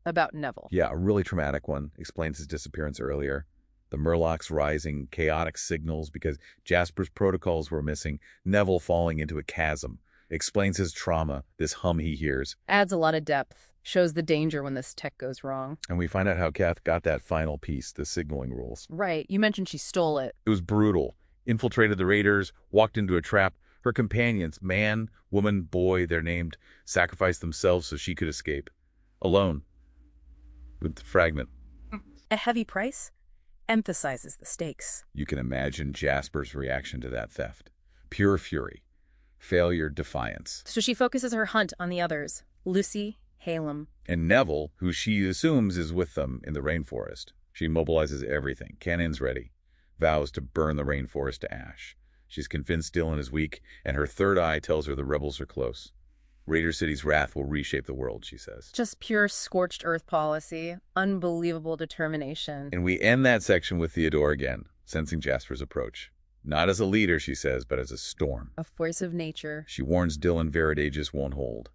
about Neville. Yeah, a really traumatic one. Explains his disappearance earlier. The Murlocs rising, chaotic signals because Jasper's protocols were missing, Neville falling into a chasm. Explains his trauma, this hum he hears. Adds a lot of depth. Shows the danger when this tech goes wrong. And we find out how Kath got that final piece, the signaling rules. Right. You mentioned she stole it. It was brutal. Infiltrated the raiders, walked into a trap. Her companions, man, woman, boy, they're named, sacrificed themselves so she could escape. Alone. With the fragment. A heavy price emphasizes the stakes. You can imagine Jasper's reaction to that theft. Pure fury. Failure, defiance. So she focuses her hunt on the others. Lucy, Hallam. And Neville, who she assumes is with them in the rainforest. She mobilizes everything. Cannons ready. Vows to burn the rainforest to ash. She's convinced Dylan is weak, and her third eye tells her the rebels are close. Raider City's wrath will reshape the world, she says. Just pure scorched earth policy. Unbelievable determination. And we end that section with Theodora again, sensing Jasper's approach. Not as a leader, she says, but as a storm. A force of nature. She warns Dylan Veridagus won't hold,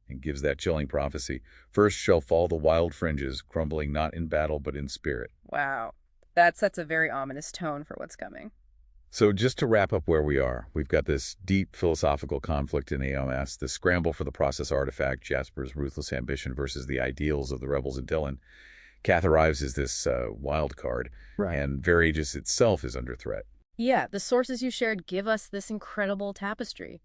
and gives that chilling prophecy. First shall fall the wild fringes, crumbling not in battle but in spirit. Wow. That sets a very ominous tone for what's coming. So just to wrap up where we are, we've got this deep philosophical conflict in AMS, the scramble for the process artifact, Jasper's ruthless ambition versus the ideals of the rebels in Dylan. Kath arrives as this wild card, Right. and Veraegis itself is under threat. Yeah, the sources you shared give us this incredible tapestry.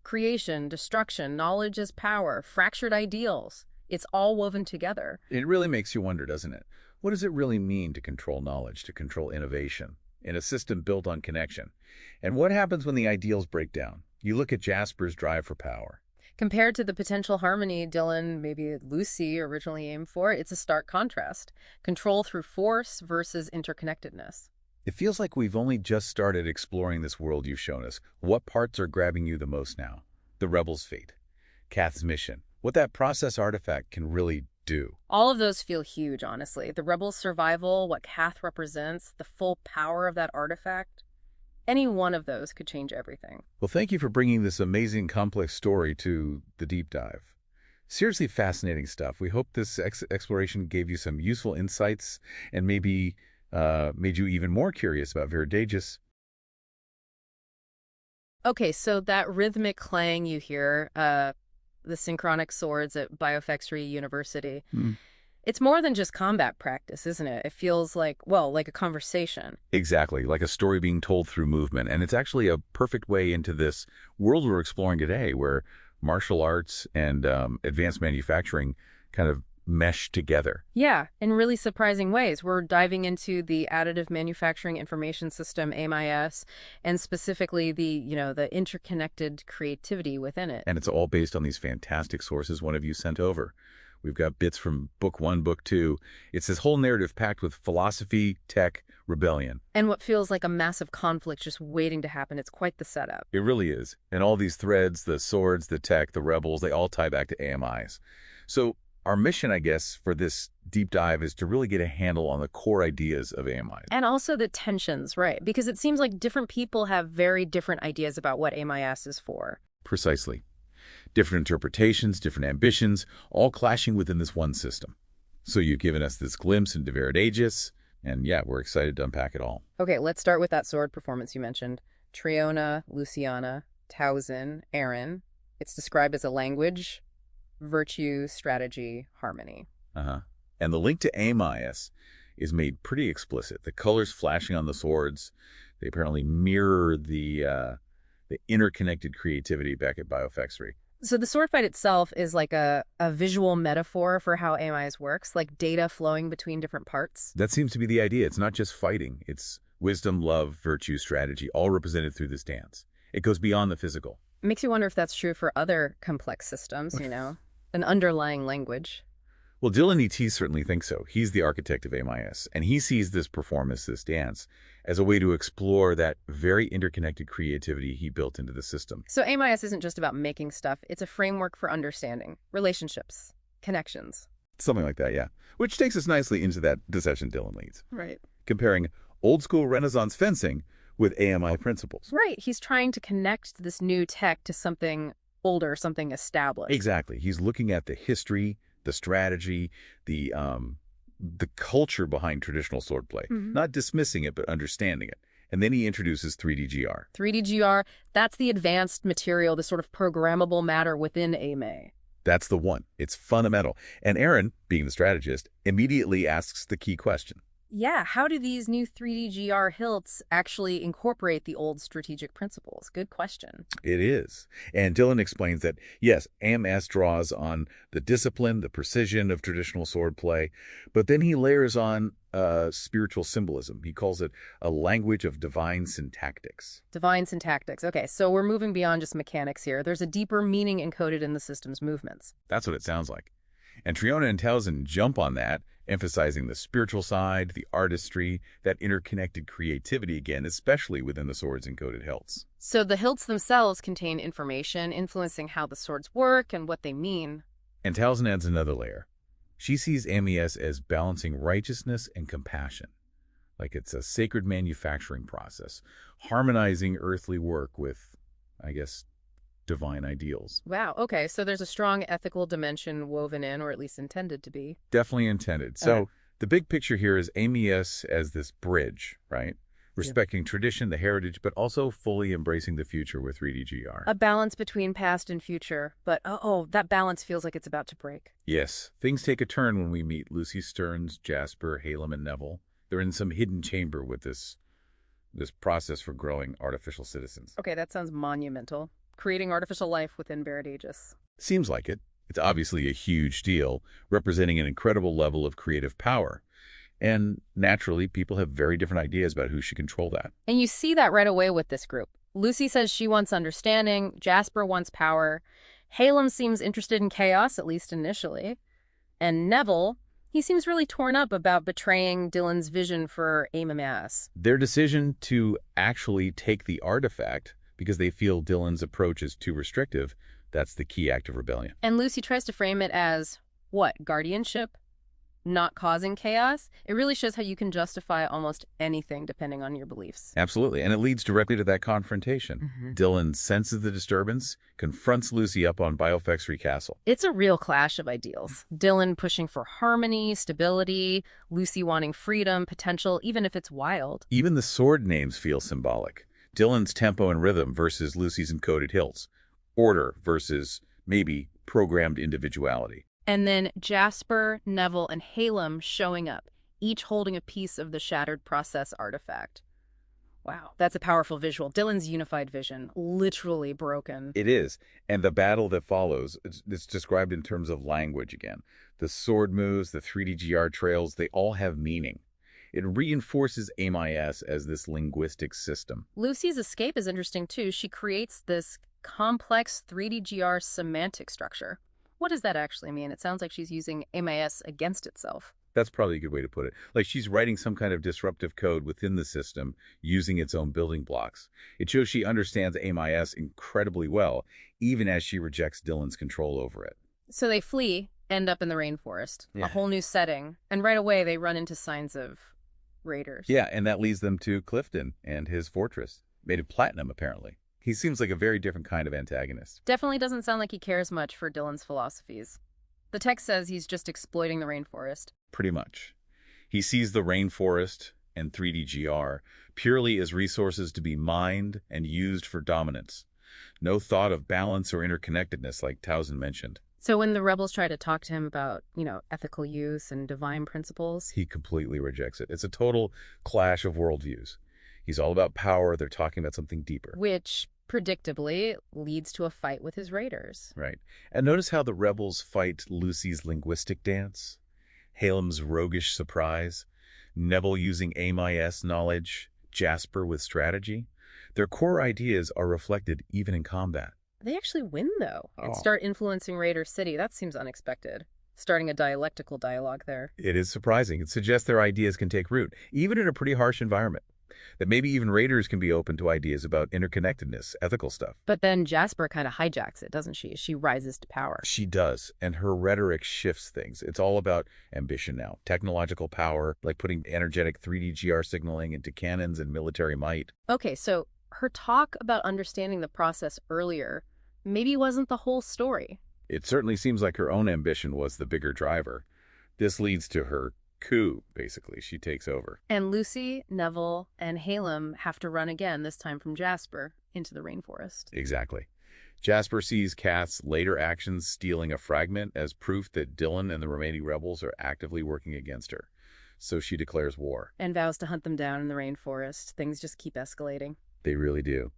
Creation, destruction, knowledge as power, fractured ideals. It's all woven together. It really makes you wonder, doesn't it? What does it really mean to control knowledge, to control innovation, in a system built on connection? And what happens when the ideals break down? You look at Jasper's drive for power. Compared to the potential harmony Dylan, maybe Lucy, originally aimed for, it's a stark contrast. Control through force versus interconnectedness. It feels like we've only just started exploring this world you've shown us. What parts are grabbing you the most now? The Rebels' fate, Kath's mission, what that process artifact can really do. All of those feel huge, honestly. The rebels' survival, what Kath represents, the full power of that artifact. Any one of those could change everything. Well, thank you for bringing this amazing, complex story to the deep dive. Seriously fascinating stuff. We hope this exploration gave you some useful insights and maybe made you even more curious about Veraegis. Okay, so that rhythmic clang you hear, the synchronic swords at Biofexry University, it's more than just combat practice, isn't it? It feels like, well, like a conversation. Exactly, like a story being told through movement. And it's actually a perfect way into this world we're exploring today, where martial arts and advanced manufacturing kind of mesh together. Yeah, in really surprising ways. We're diving into the Additive Manufacturing Information System, AMIS, and specifically the interconnected creativity within it. And it's all based on these fantastic sources one of you sent over. We've got bits from book 1, book 2. It's this whole narrative packed with philosophy, tech, rebellion. And what feels like a massive conflict just waiting to happen. It's quite the setup. It really is. And all these threads, the swords, the tech, the rebels, they all tie back to AMIs. So our mission, I guess, for this deep dive is to really get a handle on the core ideas of AMIs. And also the tensions, right? Because it seems like different people have very different ideas about what AMIS is for. Precisely. Different interpretations, different ambitions, all clashing within this one system. So you've given us this glimpse into Veraegis, and yeah, we're excited to unpack it all. Okay, let's start with that sword performance you mentioned. Triona, Luciana, Towson, Aaron. It's described as a language, virtue, strategy, harmony. And the link to AMIS is made pretty explicit. The colors flashing on the swords, they apparently mirror the interconnected creativity back at Biofexry. So the sword fight itself is like a visual metaphor for how AMIS works, like data flowing between different parts. That seems to be the idea. It's not just fighting. It's wisdom, love, virtue, strategy, all represented through this dance. It goes beyond the physical. It makes you wonder if that's true for other complex systems, an underlying language. Well, Dylan E.T. certainly thinks so. He's the architect of AMIS, and he sees this performance, this dance, as a way to explore that very interconnected creativity he built into the system. So AMIS isn't just about making stuff. It's a framework for understanding, relationships, connections. Something like that, yeah. Which takes us nicely into that discussion Dylan leads, Right. comparing old-school Renaissance fencing with AMI principles. Right. He's trying to connect this new tech to something older, something established. Exactly. He's looking at the history, the strategy, the culture behind traditional swordplay, not dismissing it, but understanding it. And then he introduces 3DGR. 3DGR, that's the advanced material, the sort of programmable matter within AMA. That's the one. It's fundamental. And Aaron, being the strategist, immediately asks the key question. Yeah, how do these new 3DGR hilts actually incorporate the old strategic principles? Good question. It is. And Dylan explains that, yes, AMS draws on the discipline, the precision of traditional swordplay, but then he layers on spiritual symbolism. He calls it a language of divine syntactics. Divine syntactics. Okay, so we're moving beyond just mechanics here. There's a deeper meaning encoded in the system's movements. That's what it sounds like. And Triona and Towson jump on that, emphasizing the spiritual side, the artistry, that interconnected creativity again, especially within the sword's encoded hilts. So the hilts themselves contain information influencing how the swords work and what they mean. And Towson adds another layer. She sees AMIS as balancing righteousness and compassion, like it's a sacred manufacturing process, harmonizing earthly work with, I guess, divine ideals. Wow, okay, so there's a strong ethical dimension woven in, or at least intended to be. Definitely intended. So the big picture here is AMIS as this bridge, right? respecting tradition, the heritage, but also fully embracing the future with 3DGR. A balance between past and future, but that balance feels like it's about to break. Yes, things take a turn when we meet Lucy Stearns, Jasper, Halem, and Neville. They're in some hidden chamber with this process for growing artificial citizens. Okay, that sounds monumental. Creating artificial life within Barad Aegis. Seems like it. It's obviously a huge deal, representing an incredible level of creative power. And naturally, people have very different ideas about who should control that. And you see that right away with this group. Lucy says she wants understanding, Jasper wants power, Halem seems interested in chaos, at least initially, and Neville, he seems really torn up about betraying Dylan's vision for AIM-MAS. Their decision to actually take the artifact because they feel Dylan's approach is too restrictive, that's the key act of rebellion. And Lucy tries to frame it as, what, guardianship? Not causing chaos? It really shows how you can justify almost anything depending on your beliefs. Absolutely, and it leads directly to that confrontation. Dylan senses the disturbance, confronts Lucy up on Biofexry Castle. It's a real clash of ideals. Dylan pushing for harmony, stability, Lucy wanting freedom, potential, even if it's wild. Even the sword names feel symbolic. Dylan's tempo and rhythm versus Lucy's encoded hilts. Order versus, maybe, programmed individuality. And then Jasper, Neville, and Halem showing up, each holding a piece of the shattered process artifact. Wow, that's a powerful visual. Dylan's unified vision, literally broken. It is. And the battle that follows, it's described in terms of language again. The sword moves, the 3DGR trails, they all have meaning. It reinforces AIM-IS as this linguistic system. Lucy's escape is interesting too. She creates this complex 3DGR semantic structure. What does that actually mean? It sounds like she's using AIM-IS against itself. That's probably a good way to put it. Like she's writing some kind of disruptive code within the system using its own building blocks. It shows she understands AIM-IS incredibly well, even as she rejects Dylan's control over it. So they flee, end up in the rainforest, Yeah. a whole new setting, and right away they run into signs of raiders. Yeah, and that leads them to Clifton and his fortress, made of platinum, apparently. He seems like a very different kind of antagonist. Definitely doesn't sound like he cares much for Dylan's philosophies. The text says he's just exploiting the rainforest. Pretty much. He sees the rainforest and 3DGR purely as resources to be mined and used for dominance. No thought of balance or interconnectedness like Towson mentioned. So when the rebels try to talk to him about, ethical use and divine principles, He completely rejects it. It's a total clash of worldviews. He's all about power. They're talking about something deeper. which predictably leads to a fight with his raiders. Right. And notice how the rebels fight Lucy's linguistic dance, Halem's roguish surprise, Neville using AIM-IS knowledge, Jasper with strategy. Their core ideas are reflected even in combat. They actually win, though, and Oh. start influencing Raider City. That seems unexpected. Starting a dialectical dialogue there. It is surprising. It suggests their ideas can take root, even in a pretty harsh environment. That maybe even raiders can be open to ideas about interconnectedness, ethical stuff. But then Jasper kind of hijacks it, doesn't she? She rises to power. She does, and her rhetoric shifts things. It's all about ambition now. Technological power, like putting energetic 3DGR signaling into cannons and military might. Okay, so her talk about understanding the process earlier maybe wasn't the whole story. It certainly seems like her own ambition was the bigger driver. This leads to her coup, basically. She takes over. And Lucy, Neville, and Halem have to run again, this time from Jasper, into the rainforest. Exactly. Jasper sees Kath's later actions stealing a fragment as proof that Dylan and the remaining rebels are actively working against her. So she declares war. And vows to hunt them down in the rainforest. Things just keep escalating. They really do.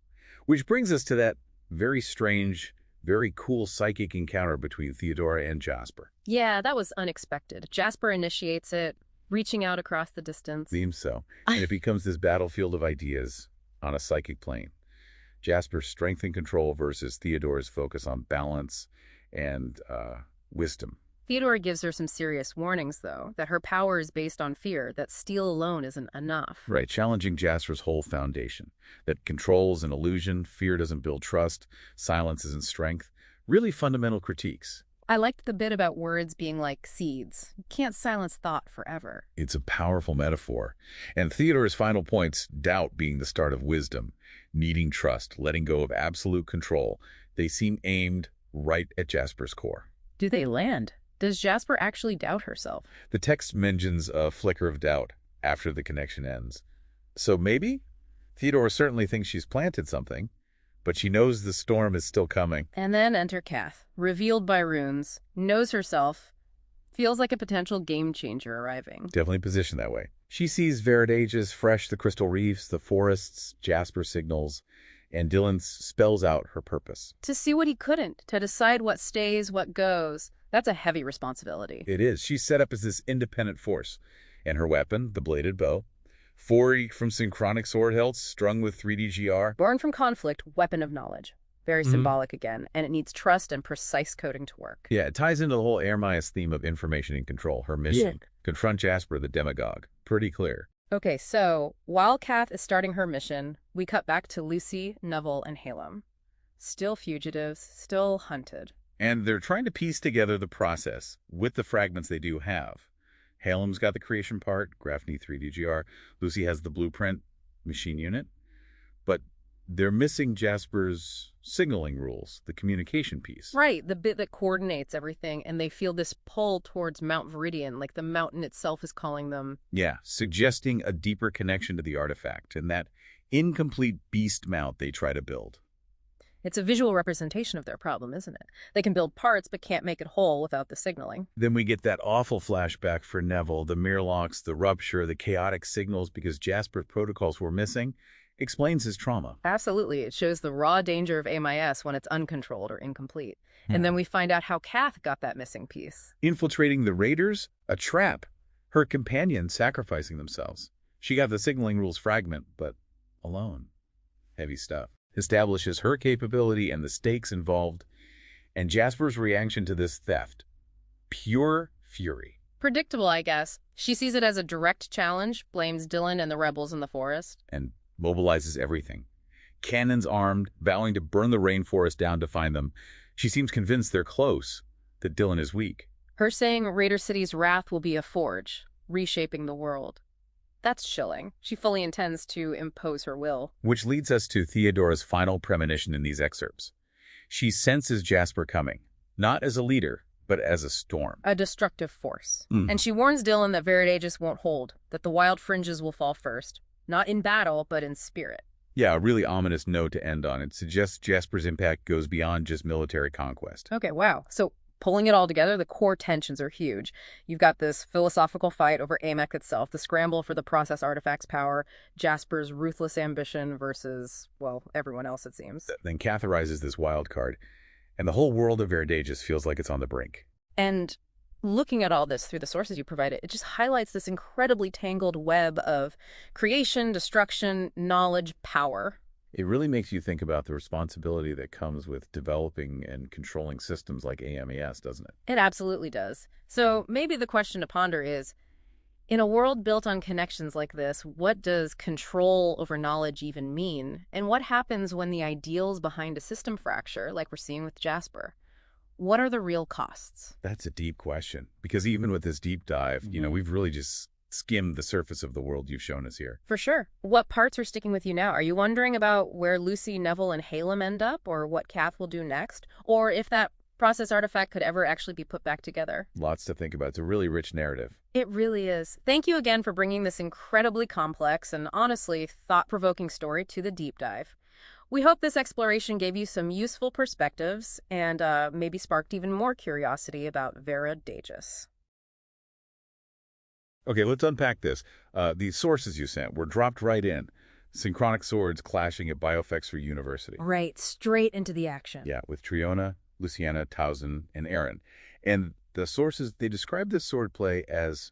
Which brings us to that very strange, very cool psychic encounter between Theodora and Jasper. Yeah, that was unexpected. Jasper initiates it, reaching out across the distance. Seems so. And it becomes this battlefield of ideas on a psychic plane. Jasper's strength and control versus Theodora's focus on balance and wisdom. Theodora gives her some serious warnings, though, that her power is based on fear, that steel alone isn't enough. Right, challenging Jasper's whole foundation. That control is an illusion, fear doesn't build trust, silence isn't strength. Really fundamental critiques. I liked the bit about words being like seeds. You can't silence thought forever. It's a powerful metaphor. And Theodora's final points, doubt being the start of wisdom, needing trust, letting go of absolute control, they seem aimed right at Jasper's core. Do they land? Does Jasper actually doubt herself? The text mentions a flicker of doubt after the connection ends. So maybe? Theodora certainly thinks she's planted something, but she knows the storm is still coming. And then enter Kath, revealed by runes, knows herself, feels like a potential game changer arriving. Definitely positioned that way. She sees Varied Ages, Fresh, the crystal reefs, the forests, Jasper signals, and Dylan spells out her purpose. To see what he couldn't, to decide what stays, what goes, that's a heavy responsibility. It is. She's set up as this independent force. And her weapon, the bladed bow, 4 from synchronic sword hilts, strung with 3D-GR. Born from conflict, weapon of knowledge. Very symbolic again, and it needs trust and precise coding to work. Yeah, it ties into the whole Ermias theme of information and control. Her mission, confront Jasper the demagogue. Pretty clear. Okay, so while Kath is starting her mission, we cut back to Lucy, Neville, and Halem. Still fugitives, still hunted. And they're trying to piece together the process with the fragments they do have. Halem's got the creation part, Graphene 3D-GR. Lucy has the blueprint, machine unit. But they're missing Jasper's signaling rules, the communication piece. Right, the bit that coordinates everything, and they feel this pull towards Mount Viridian, like the mountain itself is calling them. Yeah, suggesting a deeper connection to the artifact and that incomplete beast mount they try to build. It's a visual representation of their problem, isn't it? They can build parts, but can't make it whole without the signaling. Then we get that awful flashback for Neville, the mirror locks, the rupture, the chaotic signals because Jasper's protocols were missing. Explains his trauma. Absolutely. It shows the raw danger of AMIS when it's uncontrolled or incomplete. And then we find out how Kath got that missing piece. Infiltrating the Raiders? A trap. Her companions sacrificing themselves. She got the signaling rules fragment, but alone. Heavy stuff. Establishes her capability and the stakes involved, and Jasper's reaction to this theft. Pure fury. Predictable, I guess. She sees it as a direct challenge, blames Dylan and the rebels in the forest. And mobilizes everything. Cannons armed, vowing to burn the rainforest down to find them. She seems convinced they're close, that Dylan is weak. Her saying Raider City's wrath will be a forge, reshaping the world. That's chilling. She fully intends to impose her will. Which leads us to Theodora's final premonition in these excerpts. She senses Jasper coming, not as a leader, but as a storm. A destructive force. And she warns Dylan that Varied Aegis won't hold, that the wild fringes will fall first. Not in battle, but in spirit. Yeah, a really ominous note to end on. It suggests Jasper's impact goes beyond just military conquest. Okay, wow. So pulling it all together, the core tensions are huge. You've got this philosophical fight over AMEC itself, the scramble for the process artifact's power, Jasper's ruthless ambition versus, well, everyone else, it seems. Then Kath arises this wild card, and the whole world of Varied Aegis feels like it's on the brink. And looking at all this through the sources you provided, it just highlights this incredibly tangled web of creation, destruction, knowledge, power. It really makes you think about the responsibility that comes with developing and controlling systems like AMES, doesn't it? It absolutely does. So maybe the question to ponder is, in a world built on connections like this, what does control over knowledge even mean? And what happens when the ideals behind a system fracture, like we're seeing with Jasper? What are the real costs? That's a deep question, because even with this deep dive, we've really just skimmed the surface of the world you've shown us here. For sure. What parts are sticking with you now? Are you wondering about where Lucy, Neville, and Halem end up, or what Kath will do next? Or if that process artifact could ever actually be put back together? Lots to think about. It's a really rich narrative. It really is. Thank you again for bringing this incredibly complex and honestly thought-provoking story to the deep dive. We hope this exploration gave you some useful perspectives and maybe sparked even more curiosity about Varied Aegis. Okay, let's unpack this. These sources you sent were dropped right in. Synchronic swords clashing at Biofexer University. Right, straight into the action. Yeah, with Triona, Luciana, Towson, and Aaron. And the sources, they describe this swordplay as,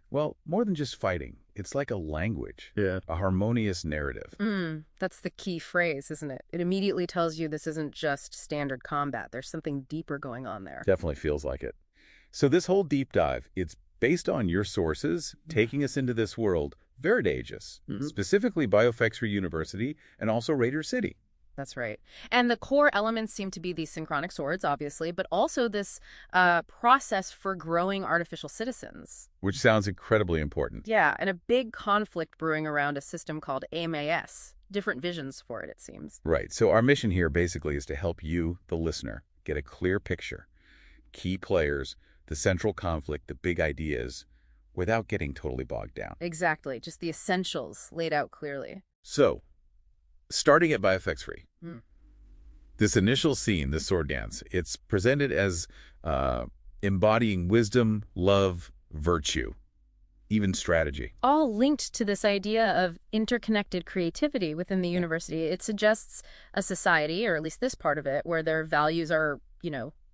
well, more than just fighting. It's like a language, a harmonious narrative. That's the key phrase, isn't it? It immediately tells you this isn't just standard combat. There's something deeper going on there. Definitely feels like it. So this whole deep dive, it's based on your sources, taking us into this world, Varied Aegis, specifically Biofexer University, and also Raider City. That's right. And the core elements seem to be these synchronic swords, obviously, but also this process for growing artificial citizens. Which sounds incredibly important. Yeah, and a big conflict brewing around a system called AMAS. Different visions for it, it seems. Right. So our mission here basically is to help you, the listener, get a clear picture. Key players, the central conflict, the big ideas. without getting totally bogged down. Exactly, just the essentials laid out clearly. So, starting at BioFX3, Hmm. this initial scene, this sword dance, it's presented as embodying wisdom, love, virtue, even strategy. All linked to this idea of interconnected creativity within the university. It suggests a society, or at least this part of it, where their values are,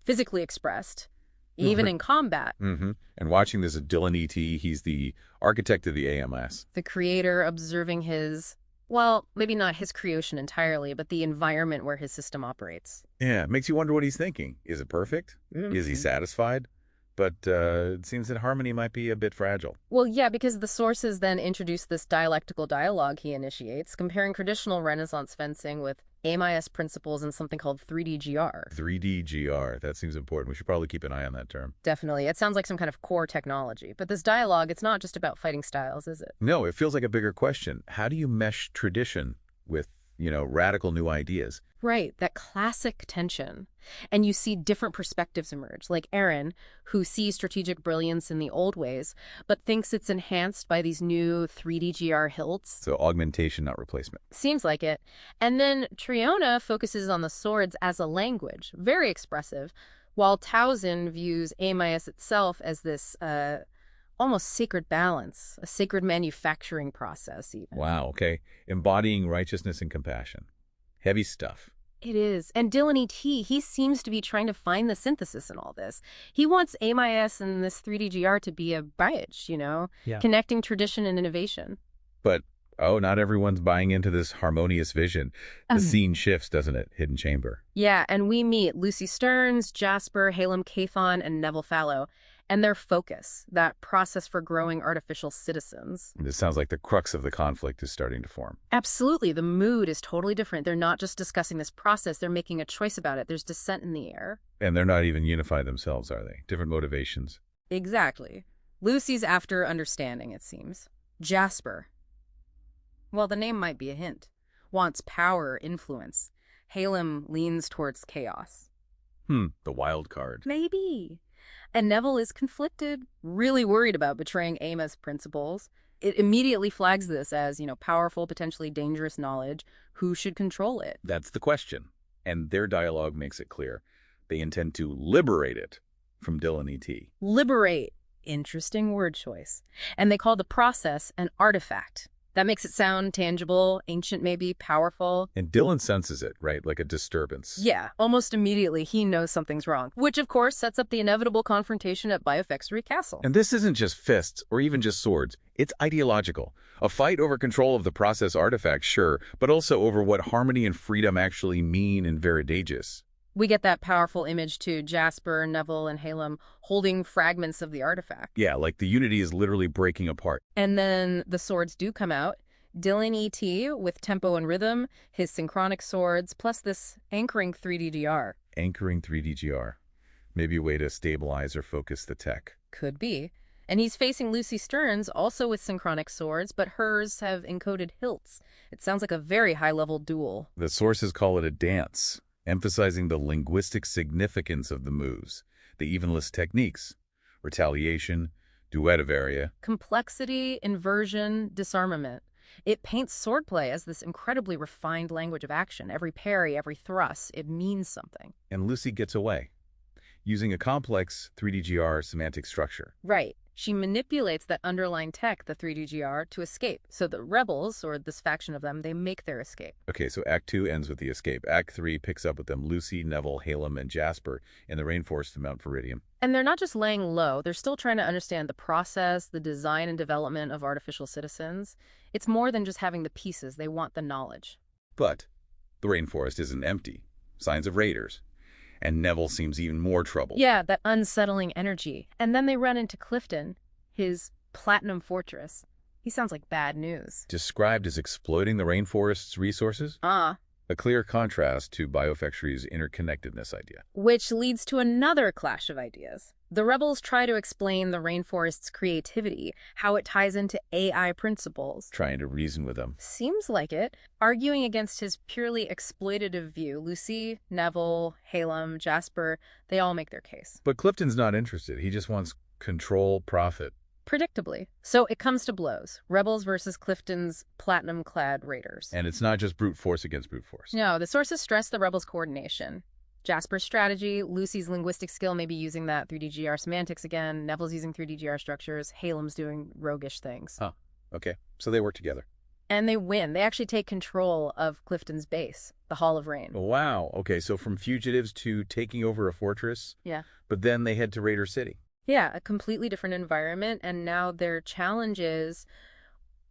physically expressed, even in combat. And watching this at Dylan E.T., he's the architect of the AMS. The creator observing his, well, maybe not his creation entirely, but the environment where his system operates. Yeah, it makes you wonder what he's thinking. Is it perfect? Is he satisfied? But it seems that harmony might be a bit fragile. Well, yeah, because the sources then introduce this dialectical dialogue he initiates, comparing traditional Renaissance fencing with AMIS principles and something called 3D-GR. 3D-GR, that seems important. We should probably keep an eye on that term. Definitely. It sounds like some kind of core technology. But this dialogue, it's not just about fighting styles, is it? No, it feels like a bigger question. How do you mesh tradition with, radical new ideas? Right, that classic tension. And you see different perspectives emerge, like Aaron, who sees strategic brilliance in the old ways, but thinks it's enhanced by these new 3D-GR hilts. So augmentation, not replacement. Seems like it. And then Triona focuses on the swords as a language, very expressive, while Towson views AMIS itself as this almost sacred balance, a sacred manufacturing process even. Wow, okay. Embodying righteousness and compassion. Heavy stuff. It is. And Dylan E.T., he seems to be trying to find the synthesis in all this. He wants AMIS and this 3D-GR to be a bridge, connecting tradition and innovation. But, not everyone's buying into this harmonious vision. The scene shifts, doesn't it? Hidden Chamber. Yeah, and we meet Lucy Stearns, Jasper, Halem Cathon, and Neville Fallow. And their focus, that process for growing artificial citizens. This sounds like the crux of the conflict is starting to form. Absolutely. The mood is totally different. They're not just discussing this process. They're making a choice about it. There's dissent in the air. And they're not even unified themselves, are they? Different motivations. Exactly. Lucy's after understanding, it seems. Jasper. Well, the name might be a hint. Wants power, influence. Halem leans towards chaos. The wild card. Maybe. And Neville is conflicted, really worried about betraying AMIS principles. It immediately flags this as, powerful, potentially dangerous knowledge. Who should control it? That's the question. And their dialogue makes it clear. They intend to liberate it from Dylan E.T. Liberate. Interesting word choice. And they call the process an artifact. That makes it sound tangible, ancient maybe, powerful. And Dylan senses it, right? Like a disturbance. Yeah, almost immediately he knows something's wrong, which of course sets up the inevitable confrontation at BioFX3 Castle. And this isn't just fists or even just swords. It's ideological. A fight over control of the process artifact, sure, but also over what harmony and freedom actually mean in Veridagus. We get that powerful image to Jasper, Neville, and Halem holding fragments of the artifact. Yeah, like the unity is literally breaking apart. And then the swords do come out. Dylan E.T. with tempo and rhythm, his synchronic swords, plus this anchoring 3D-GR. Anchoring 3D-GR. Maybe a way to stabilize or focus the tech. Could be. And he's facing Lucy Stearns, also with synchronic swords, but hers have encoded hilts. It sounds like a very high-level duel. The sources call it a dance, emphasizing the linguistic significance of the moves, the even list techniques, retaliation, duet of area. Complexity, inversion, disarmament. It paints swordplay as this incredibly refined language of action. Every parry, every thrust, it means something. And Lucy gets away, using a complex 3D-GR semantic structure. Right. She manipulates that underlying tech, the 3D-GR, to escape. So the rebels, or this faction of them, they make their escape. Okay, so Act 2 ends with the escape. Act 3 picks up with them Lucy, Neville, Halem, and Jasper in the rainforest of Mount Viridium. And they're not just laying low. They're still trying to understand the process, the design and development of artificial citizens. It's more than just having the pieces. They want the knowledge. But the rainforest isn't empty. Signs of raiders. And Neville seems even more troubled. Yeah, that unsettling energy. And then they run into Clifton, his platinum fortress. He sounds like bad news. Described as exploiting the rainforest's resources? A clear contrast to BioFX3's interconnectedness idea. Which leads to another clash of ideas. The rebels try to explain the rainforest's creativity, how it ties into AI principles. Trying to reason with them. Seems like it. Arguing against his purely exploitative view, Lucy, Neville, Halem, Jasper, they all make their case. But Clifton's not interested. He just wants control, profit, Predictably. So it comes to blows. Rebels versus Clifton's platinum-clad raiders. And it's not just brute force against brute force. No, the sources stress the rebels' coordination. Jasper's strategy, Lucy's linguistic skill, maybe using that 3DGR semantics again, Neville's using 3DGR structures, Halem's doing roguish things. Huh. Okay. So they work together. And they win. They actually take control of Clifton's base, the Hall of Rain. Wow. Okay, so from fugitives to taking over a fortress. Yeah. But then they head to Raider City. Yeah, a completely different environment, and now their challenge is,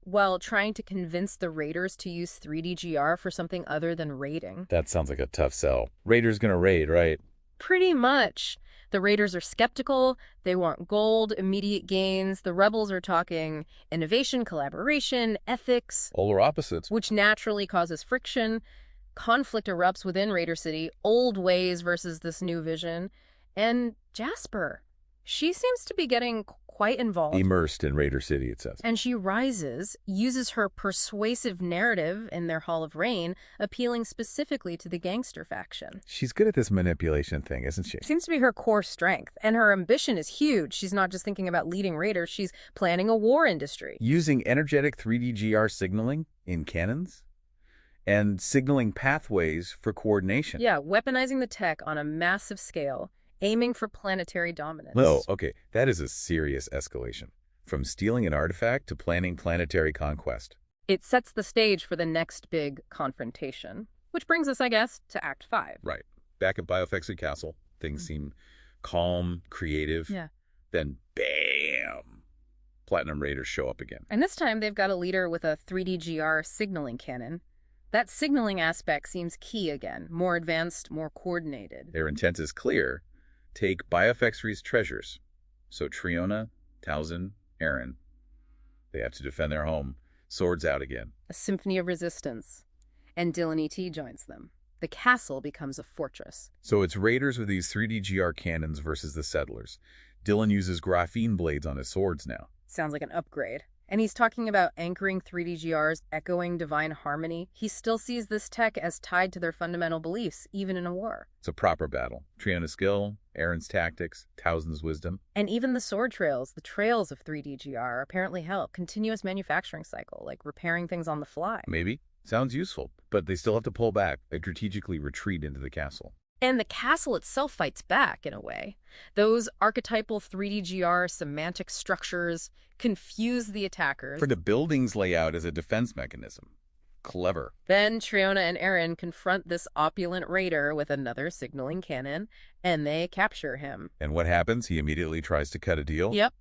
well, trying to convince the raiders to use 3DGR for something other than raiding. That sounds like a tough sell. Raider's gonna raid, right? Pretty much. The raiders are skeptical, they want gold, immediate gains. The rebels are talking innovation, collaboration, ethics, Polar opposites. which naturally causes friction. Conflict erupts within Raider City, old ways versus this new vision. And Jasper, she seems to be getting quite involved. Immersed in Raider City, it says. And she rises, uses her persuasive narrative in their Hall of Rain, appealing specifically to the gangster faction. She's good at this manipulation thing, isn't she? Seems to be her core strength, and her ambition is huge. She's not just thinking about leading raiders, she's planning a war industry. Using energetic 3D-GR signaling in cannons and signaling pathways for coordination. Yeah, weaponizing the tech on a massive scale, aiming for planetary dominance. Oh, okay. That is a serious escalation. From stealing an artifact to planning planetary conquest. It sets the stage for the next big confrontation. Which brings us, I guess, to Act 5. Right. Back at Biofexy Castle, things seem calm, creative. Yeah. Then, bam! Platinum Raiders show up again. And this time they've got a leader with a 3DGR signaling cannon. That signaling aspect seems key again, more advanced, more coordinated. Their intent is clear. Take Biofexy's treasures. So Triona, Towson, Aaron. They have to defend their home. Swords out again. A symphony of resistance. And Dylan E.T. joins them. The castle becomes a fortress. So it's raiders with these 3D-GR cannons versus the settlers. Dylan uses graphene blades on his swords now. Sounds like an upgrade. And he's talking about anchoring 3DGRs, echoing divine harmony. He still sees this tech as tied to their fundamental beliefs, even in a war. It's a proper battle. Triona's skill, Aaron's tactics, Towson's wisdom. And even the sword trails, the trails of 3DGR, apparently help. Continuous manufacturing cycle, like repairing things on the fly. Maybe. Sounds useful. But they still have to pull back. They strategically retreat into the castle. And the castle itself fights back, in a way. Those archetypal 3DGR semantic structures confuse the attackers. For the building's layout as a defense mechanism. Clever. Then Triona and Aaron confront this opulent raider with another signaling cannon, and they capture him. And what happens? He immediately tries to cut a deal? Yep.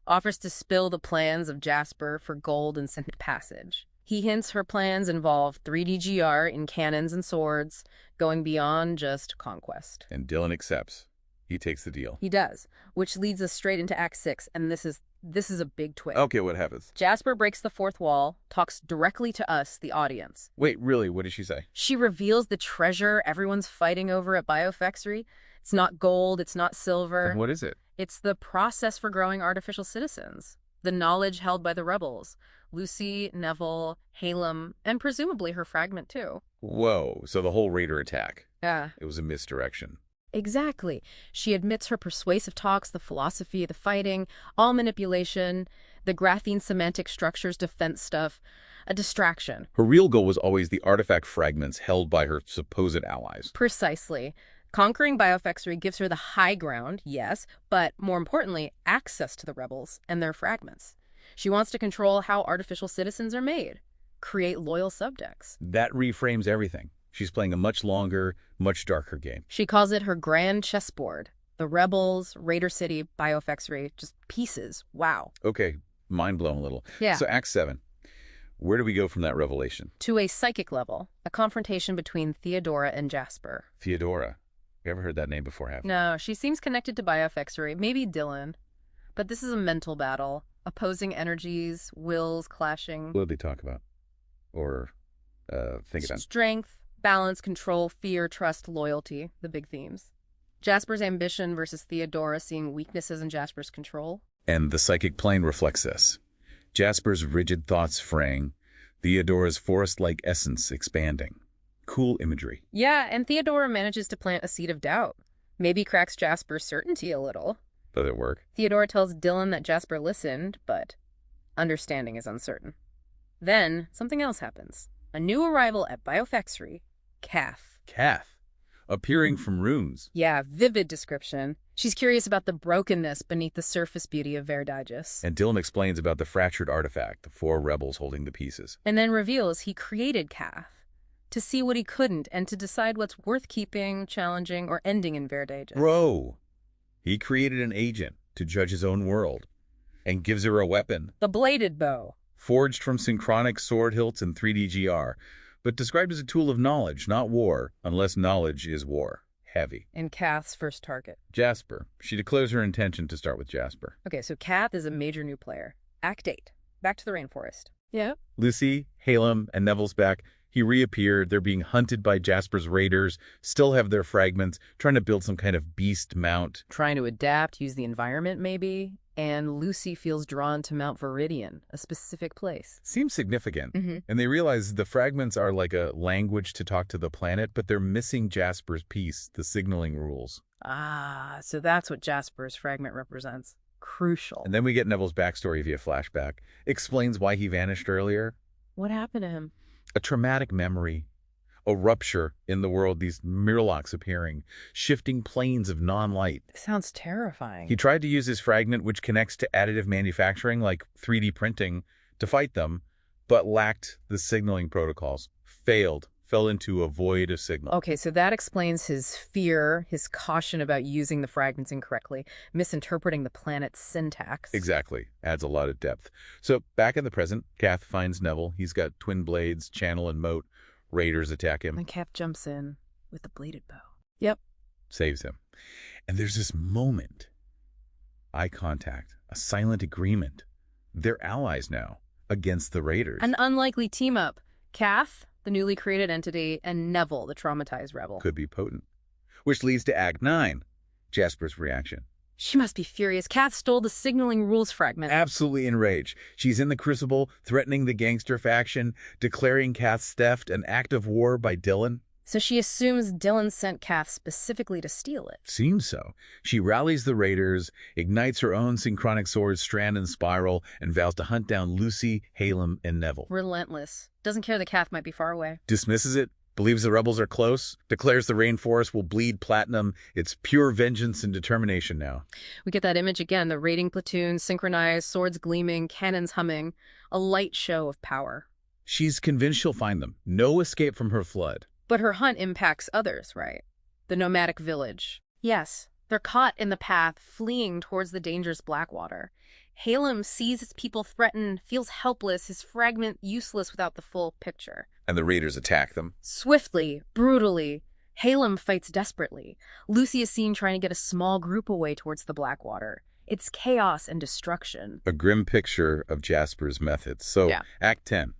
Offers to spill the plans of Jasper for gold and send passage. He hints her plans involve 3DGR in cannons and swords, going beyond just conquest. And Dylan accepts. He takes the deal. He does, which leads us straight into Act 6, and this is a big twist. Okay, what happens? Jasper breaks the fourth wall, talks directly to us, the audience. Wait, really? What did she say? She reveals the treasure everyone's fighting over at Biofexy. It's not gold, it's not silver. And what is it? It's the process for growing artificial citizens. The knowledge held by the rebels. Lucy, Neville, Halem, and presumably her fragment too. Whoa, so the whole raider attack. Yeah. It was a misdirection. Exactly. She admits her persuasive talks, the philosophy, the fighting, all manipulation, the graphene semantic structures, defense stuff, a distraction. Her real goal was always the artifact fragments held by her supposed allies. Precisely. Conquering Biofexy gives her the high ground, yes, but more importantly, access to the rebels and their fragments. She wants to control how artificial citizens are made, create loyal subjects. That reframes everything. She's playing a much longer, much darker game. She calls it her grand chessboard. The rebels, Raider City, Biofexy, just pieces. Wow. Okay, mind blown a little. Yeah. So Act 7. Where do we go from that revelation? To a psychic level, a confrontation between Theodora and Jasper. Theodora. You ever heard that name before, have you? No, she seems connected to Biofexy, maybe Dylan. But this is a mental battle. Opposing energies, wills clashing. What did they talk about? Or think about? Strength, balance, control, fear, trust, loyalty, the big themes. Jasper's ambition versus Theodora seeing weaknesses in Jasper's control. And the psychic plane reflects this. Jasper's rigid thoughts fraying, Theodora's forest-like essence expanding. Cool imagery. Yeah, and Theodora manages to plant a seed of doubt. Maybe cracks Jasper's certainty a little. Does it work? Theodora tells Dylan that Jasper listened, but understanding is uncertain. Then, something else happens. A new arrival at Biofactory, Kath. Kath, appearing from runes. Yeah, vivid description. She's curious about the brokenness beneath the surface beauty of Verdigis. And Dylan explains about the fractured artifact, the 4 rebels holding the pieces. And then reveals he created Kath to see what he couldn't and to decide what's worth keeping, challenging, or ending in Verdigis. Bro! He created an agent to judge his own world and gives her a weapon. The bladed bow. Forged from synchronic sword hilts and 3D-GR, but described as a tool of knowledge, not war, unless knowledge is war. Heavy. And Kath's first target. Jasper. She declares her intention to start with Jasper. Okay, so Kath is a major new player. Act 8. Back to the rainforest. Yeah. Lucy, Halem, and Neville's back. He reappeared. They're being hunted by Jasper's raiders, still have their fragments, trying to build some kind of beast mount. Trying to adapt, use the environment maybe. And Lucy feels drawn to Mount Viridian, a specific place. Seems significant. And they realize the fragments are like a language to talk to the planet, but they're missing Jasper's piece, the signaling rules. Ah, so that's what Jasper's fragment represents. Crucial. And then we get Neville's backstory via flashback. Explains why he vanished earlier. What happened to him? A traumatic memory. A rupture in the world, these Murlocs appearing, shifting planes of non-light. Sounds terrifying. He tried to use his fragment, which connects to additive manufacturing like 3D printing, to fight them, but lacked the signaling protocols. Failed. Fell into a void of signal. Okay, so that explains his fear, his caution about using the fragments incorrectly, misinterpreting the planet's syntax. Exactly. Adds a lot of depth. So back in the present, Kath finds Neville. He's got twin blades, channel and moat. Raiders attack him. And Kath jumps in with the bladed bow. Yep. Saves him. And there's this moment. Eye contact. A silent agreement. They're allies now against the Raiders. An unlikely team-up. Kath, the newly created entity, and Neville, the traumatized rebel. Could be potent. Which leads to Act 9. Jasper's reaction. She must be furious. Kath stole the signaling rules fragment. Absolutely enraged. She's in the Crucible, threatening the gangster faction, declaring Kath's theft an act of war by Dylan. So she assumes Dylan sent Kath specifically to steal it. Seems so. She rallies the Raiders, ignites her own synchronic swords, Strand and Spiral, and vows to hunt down Lucy, Halem, and Neville. Relentless. Doesn't care that Kath might be far away. Dismisses it, believes the rebels are close, declares the rainforest will bleed platinum. It's pure vengeance and determination now. We get that image again, the raiding platoon, synchronized, swords gleaming, cannons humming, a light show of power. She's convinced she'll find them. No escape from her flood. But her hunt impacts others, right? The nomadic village. Yes, they're caught in the path, fleeing towards the dangerous Blackwater. Halem sees his people threatened, feels helpless, his fragment useless without the full picture. And the Raiders attack them. Swiftly, brutally, Halem fights desperately. Lucy is seen trying to get a small group away towards the Blackwater. It's chaos and destruction. A grim picture of Jasper's methods. So, Yeah. Act 10.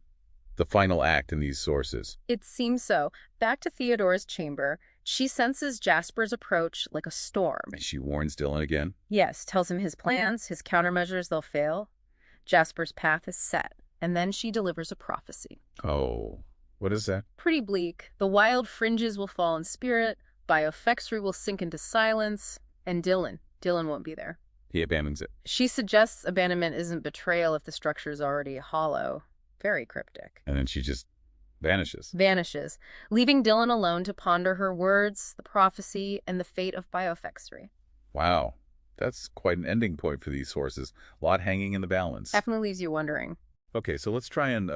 The final act in these sources. It seems so. Back to Theodora's chamber, she senses Jasper's approach like a storm. And she warns Dylan again. Yes, tells him his plans, his countermeasures, they'll fail. Jasper's path is set, and then she delivers a prophecy. Oh, what is that? Pretty bleak. The wild fringes will fall in spirit, Biofactory will sink into silence, and Dylan won't be there. He abandons it. She suggests abandonment isn't betrayal if the structure is already hollow. Very cryptic. And then she just vanishes. Vanishes, leaving Dylan alone to ponder her words, the prophecy, and the fate of Biofactory. Wow. That's quite an ending point for these sources. A lot hanging in the balance. Definitely leaves you wondering. Okay, so let's try and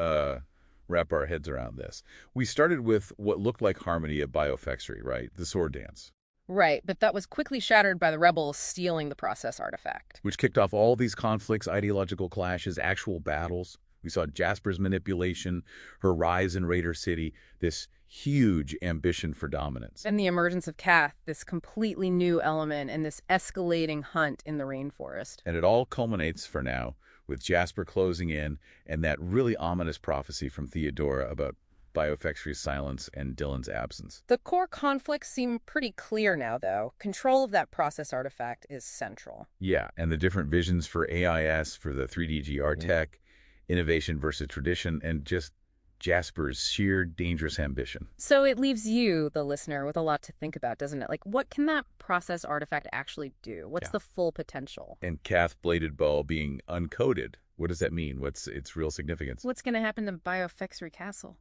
wrap our heads around this. We started with what looked like harmony at Biofactory, right? The sword dance. Right, but that was quickly shattered by the rebels stealing the process artifact. Which kicked off all these conflicts, ideological clashes, actual battles. We saw Jasper's manipulation, her rise in Raider City, this huge ambition for dominance. And the emergence of Kath, this completely new element and this escalating hunt in the rainforest. And it all culminates, for now, with Jasper closing in and that really ominous prophecy from Theodora about Biofactory's silence and Dylan's absence. The core conflicts seem pretty clear now, though. Control of that process artifact is central. Yeah, and the different visions for AIS, for the 3D GR tech, innovation versus tradition, and just Jasper's sheer dangerous ambition. So it leaves you, the listener, with a lot to think about, doesn't it? Like, what can that process artifact actually do? What's Yeah. the full potential? And Kath Bladed Bow being uncoded, what does that mean? What's its real significance? What's going to happen to Biofexery Castle?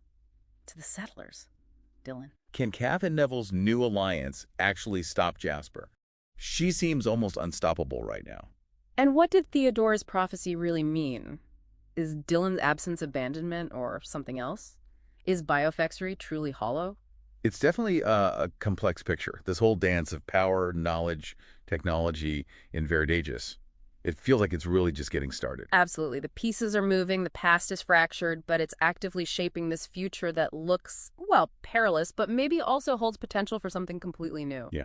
To the settlers? Dylan. Can Kath and Neville's new alliance actually stop Jasper? She seems almost unstoppable right now. And what did Theodora's prophecy really mean? Is Dylan's absence abandonment or something else? Is Biofexery truly hollow? It's definitely a complex picture. This whole dance of power, knowledge, technology in Verdaegis. It feels like it's really just getting started. Absolutely. The pieces are moving, the past is fractured, but it's actively shaping this future that looks, well, perilous, but maybe also holds potential for something completely new. Yeah.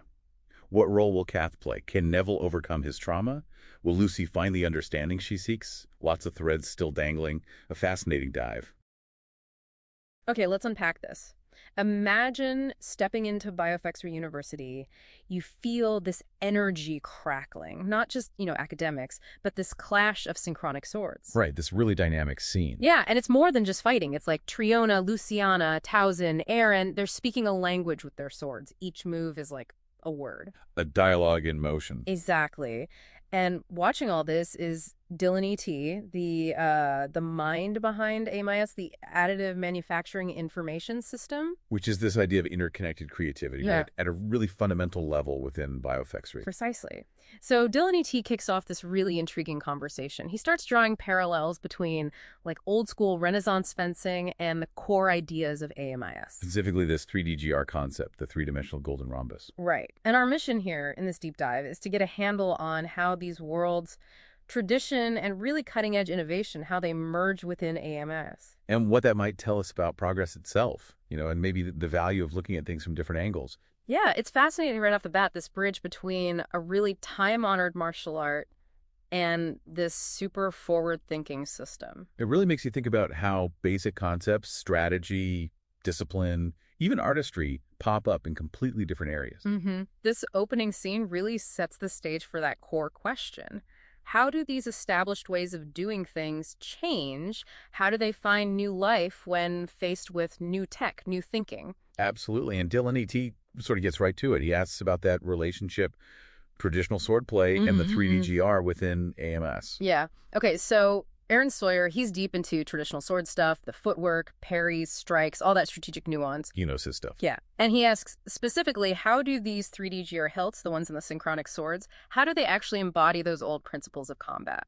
What role will Kath play? Can Neville overcome his trauma? Will Lucy find the understanding she seeks? Lots of threads still dangling. A fascinating dive. Okay, let's unpack this. Imagine stepping into Biofexery University. You feel this energy crackling, not just, academics, but this clash of synchronic swords. Right, this really dynamic scene. Yeah, and it's more than just fighting. It's like Triona, Luciana, Towson, Aaron, they're speaking a language with their swords. Each move is like a word. A dialogue in motion. Exactly. And watching all this is Dylan E.T., the mind behind AMIS, the Additive Manufacturing Information System. Which is this idea of interconnected creativity, Yeah. right? At a really fundamental level within Biofexery. Precisely. So Dylan E.T. kicks off this really intriguing conversation. He starts drawing parallels between like old school Renaissance fencing and the core ideas of AMIS. Specifically this 3DGR concept, the three-dimensional golden rhombus. Right. And our mission here in this deep dive is to get a handle on how these worlds, tradition and really cutting-edge innovation, how they merge within AMS. And what that might tell us about progress itself, and maybe the value of looking at things from different angles. Yeah, it's fascinating right off the bat, this bridge between a really time-honored martial art and this super forward-thinking system. It really makes you think about how basic concepts, strategy, discipline, even artistry pop up in completely different areas. This opening scene really sets the stage for that core question. How do these established ways of doing things change? How do they find new life when faced with new tech, new thinking? Absolutely. And Dylan E.T. sort of gets right to it. He asks about that relationship, traditional swordplay, and the 3DGR within AMS. Yeah. Okay, so Aaron Sawyer, he's deep into traditional sword stuff, the footwork, parries, strikes, all that strategic nuance. He knows his stuff. Yeah. And he asks specifically, how do these 3DGR hilts, the ones in the synchronic swords, how do they actually embody those old principles of combat?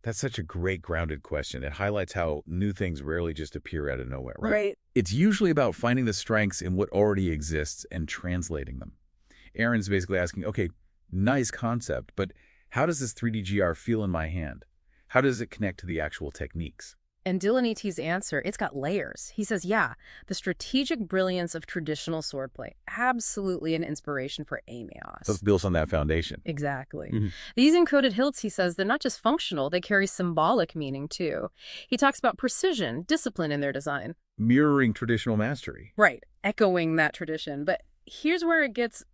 That's such a great grounded question. It highlights how new things rarely just appear out of nowhere, right? It's usually about finding the strengths in what already exists and translating them. Aaron's basically asking, okay, nice concept, but how does this 3DGR feel in my hand? How does it connect to the actual techniques? And Dylan E.T.'s answer, it's got layers. He says, yeah, the strategic brilliance of traditional swordplay, absolutely an inspiration for AMIOS. So it's built on that foundation. Exactly. These encoded hilts, he says, they're not just functional, they carry symbolic meaning too. He talks about precision, discipline in their design. Mirroring traditional mastery. Right, echoing that tradition. But here's where it gets,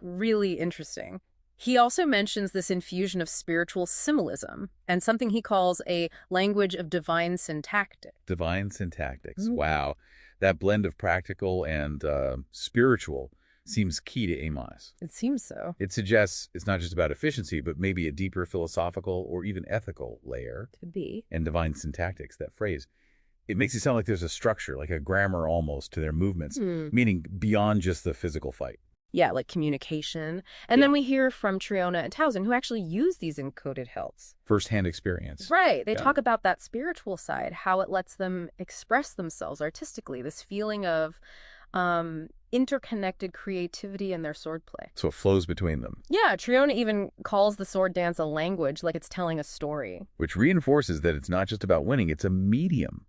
really interesting. He also mentions this infusion of spiritual symbolism and something he calls a language of divine syntactics. Divine syntactics. Wow. That blend of practical and spiritual seems key to AMIS. It seems so. It suggests it's not just about efficiency, but maybe a deeper philosophical or even ethical layer. Could be. And divine syntactics, that phrase. It makes it sound like there's a structure, like a grammar almost, to their movements, meaning beyond just the physical fight. Yeah, like communication. And then we hear from Triona and Towson, who actually use these encoded hilts. First-hand experience. Right. They talk about that spiritual side, how it lets them express themselves artistically, this feeling of interconnected creativity in their swordplay. So it flows between them. Yeah, Triona even calls the sword dance a language, like it's telling a story. Which reinforces that it's not just about winning, it's a medium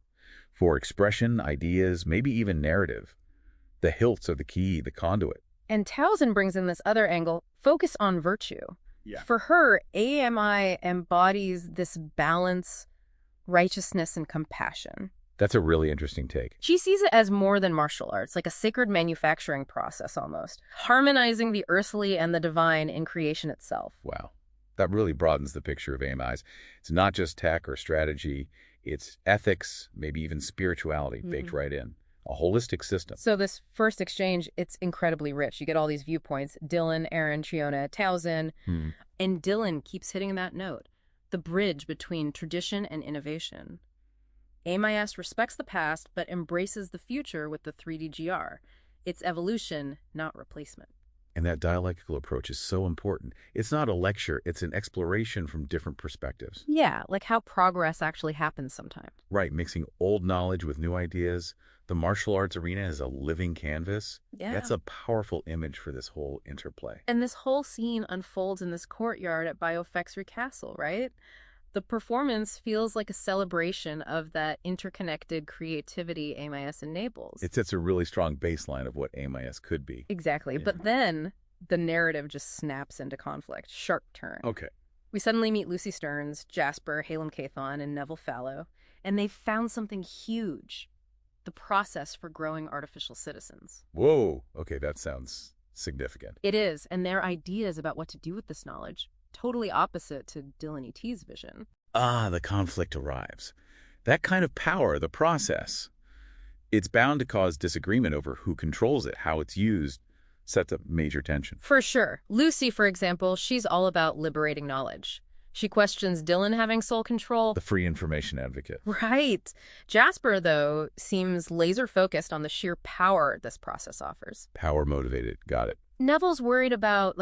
for expression, ideas, maybe even narrative. The hilts are the key, the conduit. And Towson brings in this other angle, focus on virtue. Yeah. For her, AMI embodies this balance, righteousness, and compassion. That's a really interesting take. She sees it as more than martial arts, like a sacred manufacturing process almost, harmonizing the earthly and the divine in creation itself. Wow. That really broadens the picture of AMIs. It's not just tech or strategy. It's ethics, maybe even spirituality baked right in. A holistic system. So this first exchange, it's incredibly rich. You get all these viewpoints, Dylan, Aaron, Triona, Towson, and Dylan keeps hitting that note, the bridge between tradition and innovation. AMIS respects the past, but embraces the future with the 3DGR. It's evolution, not replacement. And that dialectical approach is so important. It's not a lecture, it's an exploration from different perspectives. Yeah, like how progress actually happens sometimes. Right, mixing old knowledge with new ideas. The martial arts arena is a living canvas. Yeah. That's a powerful image for this whole interplay. And this whole scene unfolds in this courtyard at Biofexry Castle, right? The performance feels like a celebration of that interconnected creativity AMIS enables. It sets a really strong baseline of what AMIS could be. Exactly. Yeah. But then the narrative just snaps into conflict. Sharp turn. Okay. We suddenly meet Lucy Stearns, Jasper, Halem Cathon, and Neville Fallow, and they've found something huge. The process for growing artificial citizens. Whoa. Okay, that sounds significant. It is, and their ideas about what to do with this knowledge, totally opposite to Dylan E.T.'s vision. Ah, the conflict arrives. That kind of power, the process, it's bound to cause disagreement over who controls it, how it's used, sets up major tension. For sure. Lucy, for example, she's all about liberating knowledge. She questions Dylan having sole control. The free information advocate. Right. Jasper, though, seems laser-focused on the sheer power this process offers. Power motivated. Got it. Neville's worried about,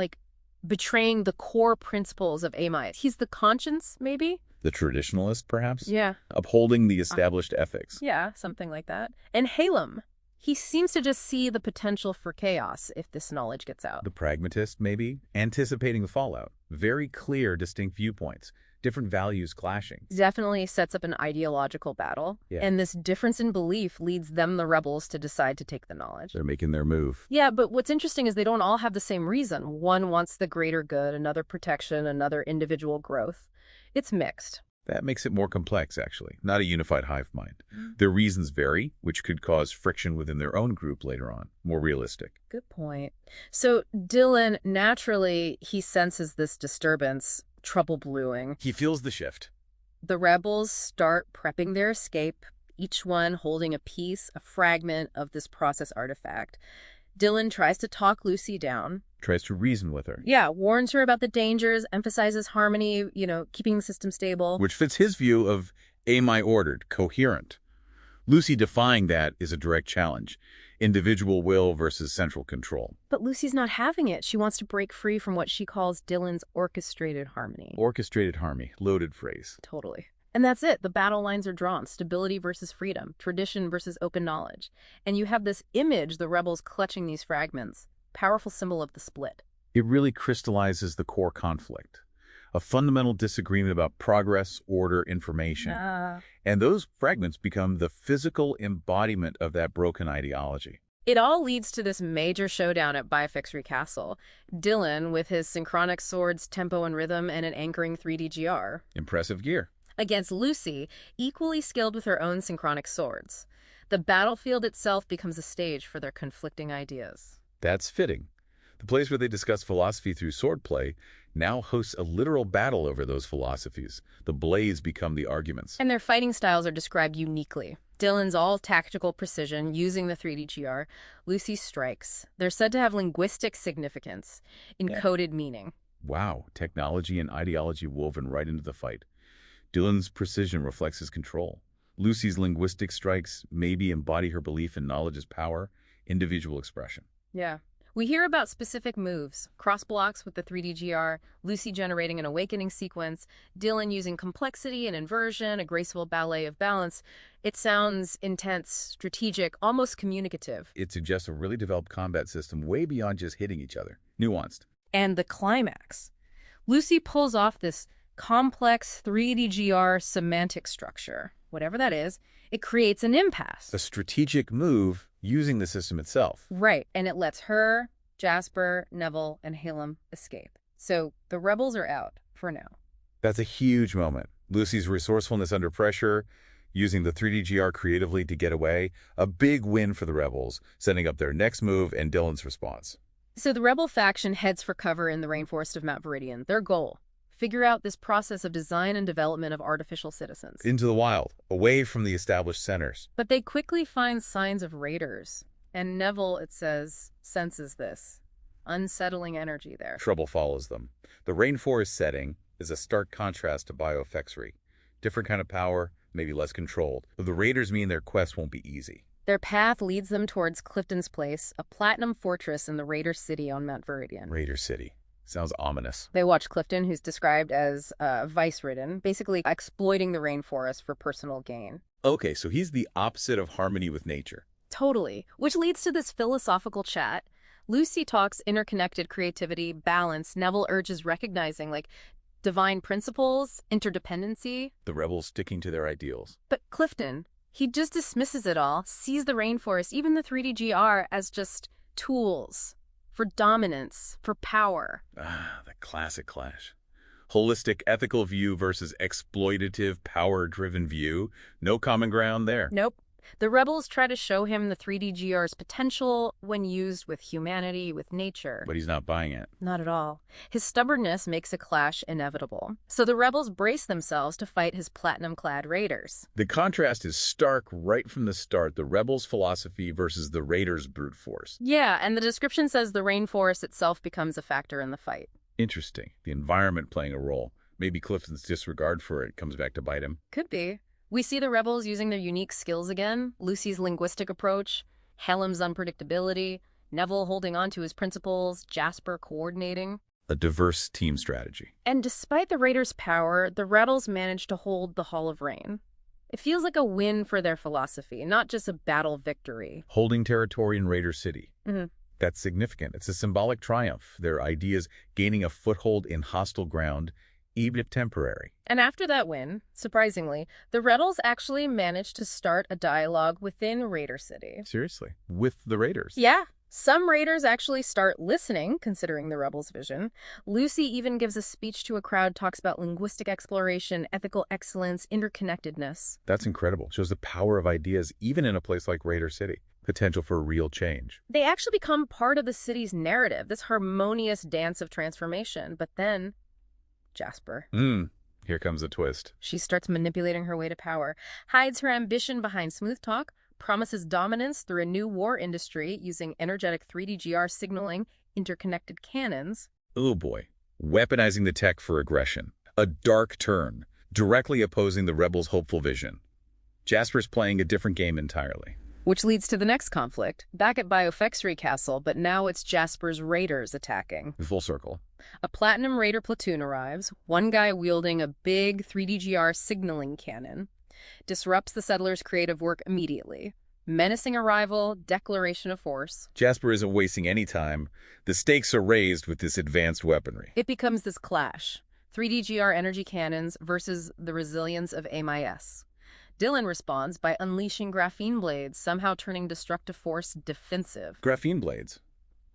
betraying the core principles of AMIS. He's the conscience, maybe? The traditionalist, perhaps? Yeah. Upholding the established ethics. Yeah, something like that. And Halem, he seems to just see the potential for chaos if this knowledge gets out. The pragmatist, maybe? Anticipating the fallout. Very clear, distinct viewpoints. Different values clashing. Definitely sets up an ideological battle. Yeah. And this difference in belief leads them, the rebels, to decide to take the knowledge. They're making their move. Yeah, but what's interesting is they don't all have the same reason. One wants the greater good, another protection, another individual growth. It's mixed. That makes it more complex, actually. Not a unified hive mind. Their reasons vary, which could cause friction within their own group later on. More realistic. Good point. So Dylan, naturally, he senses this disturbance, trouble brewing. He feels the shift. The rebels start prepping their escape, each one holding a piece, a fragment of this process artifact. Dylan tries to talk Lucy down. Tries to reason with her. Yeah, warns her about the dangers, emphasizes harmony, keeping the system stable. Which fits his view of ordered, coherent. Lucy defying that is a direct challenge. Individual will versus central control. But Lucy's not having it. She wants to break free from what she calls Dylan's orchestrated harmony. Orchestrated harmony, loaded phrase. Totally. And that's it. The battle lines are drawn. Stability versus freedom. Tradition versus open knowledge. And you have this image, the rebels clutching these fragments. Powerful symbol of the split. It really crystallizes the core conflict. A fundamental disagreement about progress, order, information. And those fragments become the physical embodiment of that broken ideology. It all leads to this major showdown at Biofexry Castle. Dylan, with his synchronic swords, tempo and rhythm, and an anchoring 3DGR. Impressive gear. Against Lucy, equally skilled with her own synchronic swords. The battlefield itself becomes a stage for their conflicting ideas. That's fitting. The place where they discuss philosophy through swordplay now hosts a literal battle over those philosophies. The blades become the arguments. And their fighting styles are described uniquely. Dylan's all tactical precision, using the 3DGR. Lucy's strikes. They're said to have linguistic significance, encoded meaning. Wow, technology and ideology woven right into the fight. Dylan's precision reflects his control. Lucy's linguistic strikes maybe embody her belief in knowledge as power, individual expression. Yeah. We hear about specific moves, cross blocks with the 3DGR, Lucy generating an awakening sequence, Dylan using complexity and inversion, a graceful ballet of balance. It sounds intense, strategic, almost communicative. It suggests a really developed combat system way beyond just hitting each other. Nuanced. And the climax. Lucy pulls off this complex 3DGR semantic structure. Whatever that is, it creates an impasse. A strategic move using the system itself. Right, and it lets her, Jasper, Neville, and Halem escape. So the rebels are out, for now. That's a huge moment. Lucy's resourcefulness under pressure, using the 3DGR creatively to get away, a big win for the rebels, setting up their next move and Dylan's response. So the rebel faction heads for cover in the rainforest of Mount Viridian. Their goal, figure out this process of design and development of artificial citizens. Into the wild, away from the established centers. But they quickly find signs of raiders. And Neville, it says, senses this. Unsettling energy there. Trouble follows them. The rainforest setting is a stark contrast to BioFXry. Different kind of power, maybe less controlled. But the raiders mean their quest won't be easy. Their path leads them towards Clifton's Place, a platinum fortress in the Raider City on Mount Viridian. Raider City. Sounds ominous. They watch Clifton, who's described as vice-ridden, basically exploiting the rainforest for personal gain. Okay, so he's the opposite of harmony with nature. Totally. Which leads to this philosophical chat. Lucy talks interconnected creativity, balance. Neville urges recognizing, divine principles, interdependency. The rebels sticking to their ideals. But Clifton, he just dismisses it all, sees the rainforest, even the 3DGR, as just tools for dominance, for power. Ah, the classic clash. Holistic ethical view versus exploitative power-driven view. No common ground there. Nope. The rebels try to show him the 3DGR's potential when used with humanity, with nature. But he's not buying it. Not at all. His stubbornness makes a clash inevitable. So the rebels brace themselves to fight his platinum-clad raiders. The contrast is stark right from the start, the rebels' philosophy versus the raiders' brute force. Yeah, and the description says the rainforest itself becomes a factor in the fight. Interesting. The environment playing a role. Maybe Clifton's disregard for it comes back to bite him. Could be. We see the rebels using their unique skills again, Lucy's linguistic approach, Helm's unpredictability, Neville holding on to his principles, Jasper coordinating. A diverse team strategy. And despite the Raiders' power, the rebels managed to hold the Hall of Rain. It feels like a win for their philosophy, not just a battle victory. Holding territory in Raider City. Mm-hmm. That's significant. It's a symbolic triumph. Their ideas gaining a foothold in hostile ground, even if temporary. And after that win, surprisingly, the rebels actually managed to start a dialogue within Raider City. Seriously? With the raiders? Yeah. Some raiders actually start listening, considering the rebels' vision. Lucy even gives a speech to a crowd, talks about linguistic exploration, ethical excellence, interconnectedness. That's incredible. Shows the power of ideas even in a place like Raider City. Potential for real change. They actually become part of the city's narrative, this harmonious dance of transformation. But then Jasper. Here comes a twist. She starts manipulating her way to power, hides her ambition behind smooth talk, promises dominance through a new war industry using energetic 3DGR signaling, interconnected cannons. Oh boy. Weaponizing the tech for aggression. A dark turn, directly opposing the rebels' hopeful vision. Jasper's playing a different game entirely. Which leads to the next conflict, back at BioFXry Castle, but now it's Jasper's raiders attacking. Full circle. A Platinum Raider platoon arrives, one guy wielding a big 3DGR signaling cannon, disrupts the settlers' creative work immediately. Menacing arrival, declaration of force. Jasper isn't wasting any time. The stakes are raised with this advanced weaponry. It becomes this clash, 3DGR energy cannons versus the resilience of AMIS. Dylan responds by unleashing graphene blades, somehow turning destructive force defensive. Graphene blades.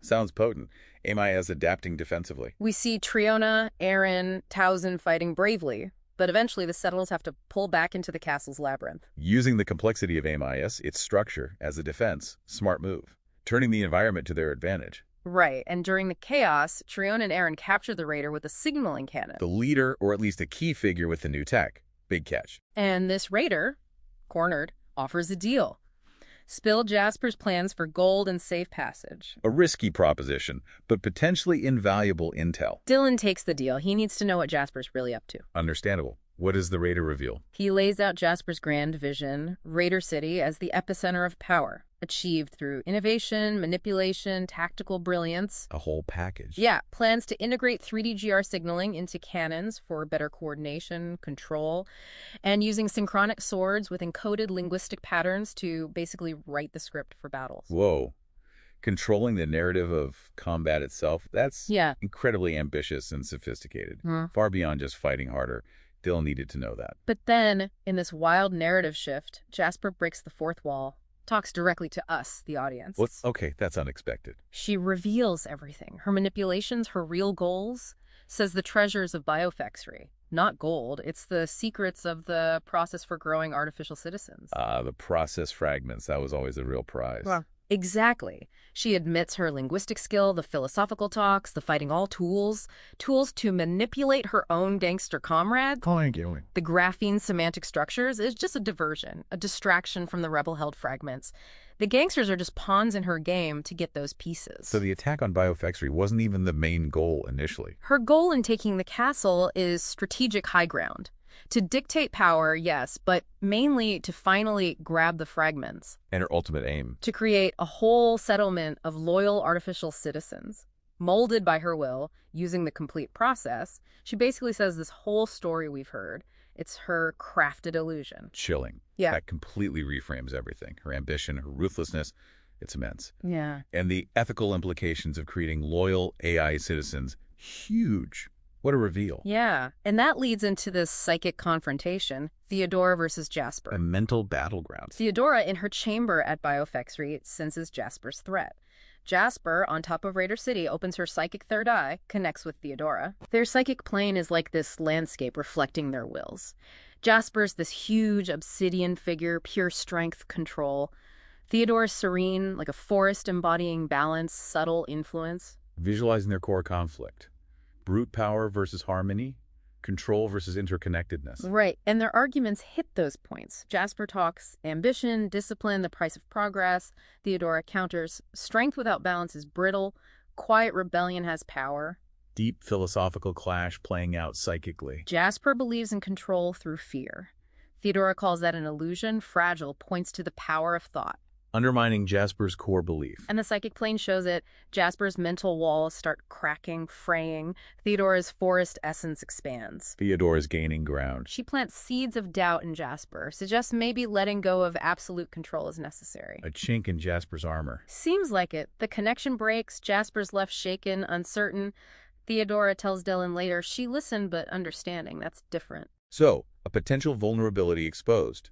Sounds potent. AMIS adapting defensively. We see Triona, Aaron, Towson fighting bravely, but eventually the settlers have to pull back into the castle's labyrinth. Using the complexity of AMIS, its structure, as a defense. Smart move. Turning the environment to their advantage. Right, and during the chaos, Triona and Aaron capture the raider with a signaling cannon. The leader, or at least a key figure with the new tech. Big catch. And this raider, cornered, offers a deal. Spill Jasper's plans for gold and safe passage. A risky proposition, but potentially invaluable intel. Dylan takes the deal. He needs to know what Jasper's really up to. Understandable. What does the raider reveal? He lays out Jasper's grand vision, Raider City as the epicenter of power, achieved through innovation, manipulation, tactical brilliance. A whole package. Yeah, plans to integrate 3DGR signaling into cannons for better coordination, control, and using synchronic swords with encoded linguistic patterns to basically write the script for battles. Whoa. Controlling the narrative of combat itself, that's incredibly ambitious and sophisticated. Far beyond just fighting harder. Dylan needed to know that. But then, in this wild narrative shift, Jasper breaks the fourth wall, talks directly to us, the audience. Okay, that's unexpected. She reveals everything. Her manipulations, her real goals, says the treasures of BioFXry. Not gold, it's the secrets of the process for growing artificial citizens. The process fragments, that was always a real prize. Well, Exactly. She admits her linguistic skill, the philosophical talks, the fighting all tools to manipulate her own gangster comrades. Thank you. The graphene semantic structures is just a diversion, a distraction from the rebel-held fragments. The gangsters are just pawns in her game to get those pieces. So the attack on Biofexry wasn't even the main goal initially. Her goal in taking the castle is strategic high ground. To dictate power, yes, but mainly to finally grab the fragments. And her ultimate aim. To create a whole settlement of loyal artificial citizens. Molded by her will, using the complete process, she basically says this whole story we've heard, it's her crafted illusion. Chilling. Yeah. That completely reframes everything. Her ambition, her ruthlessness, it's immense. Yeah. And the ethical implications of creating loyal AI citizens, huge. What a reveal. Yeah, and that leads into this psychic confrontation, Theodora versus Jasper. A mental battleground. Theodora, in her chamber at Biofexry, senses Jasper's threat. Jasper, on top of Raider City, opens her psychic third eye, connects with Theodora. Their psychic plane is like this landscape reflecting their wills. Jasper's this huge obsidian figure, pure strength, control. Theodora's serene, like a forest embodying balance, subtle influence. Visualizing their core conflict. Brute power versus harmony, control versus interconnectedness. Right, and their arguments hit those points. Jasper talks ambition, discipline, the price of progress. Theodora counters strength without balance is brittle. Quiet rebellion has power. Deep philosophical clash playing out psychically. Jasper believes in control through fear. Theodora calls that an illusion. Fragile points to the power of thought. Undermining Jasper's core belief. And the psychic plane shows it. Jasper's mental walls start cracking, fraying. Theodora's forest essence expands. Theodora's gaining ground. She plants seeds of doubt in Jasper, suggests maybe letting go of absolute control is necessary. A chink in Jasper's armor. Seems like it. The connection breaks. Jasper's left shaken, uncertain. Theodora tells Dylan later she listened but understanding. That's different. So, a potential vulnerability exposed.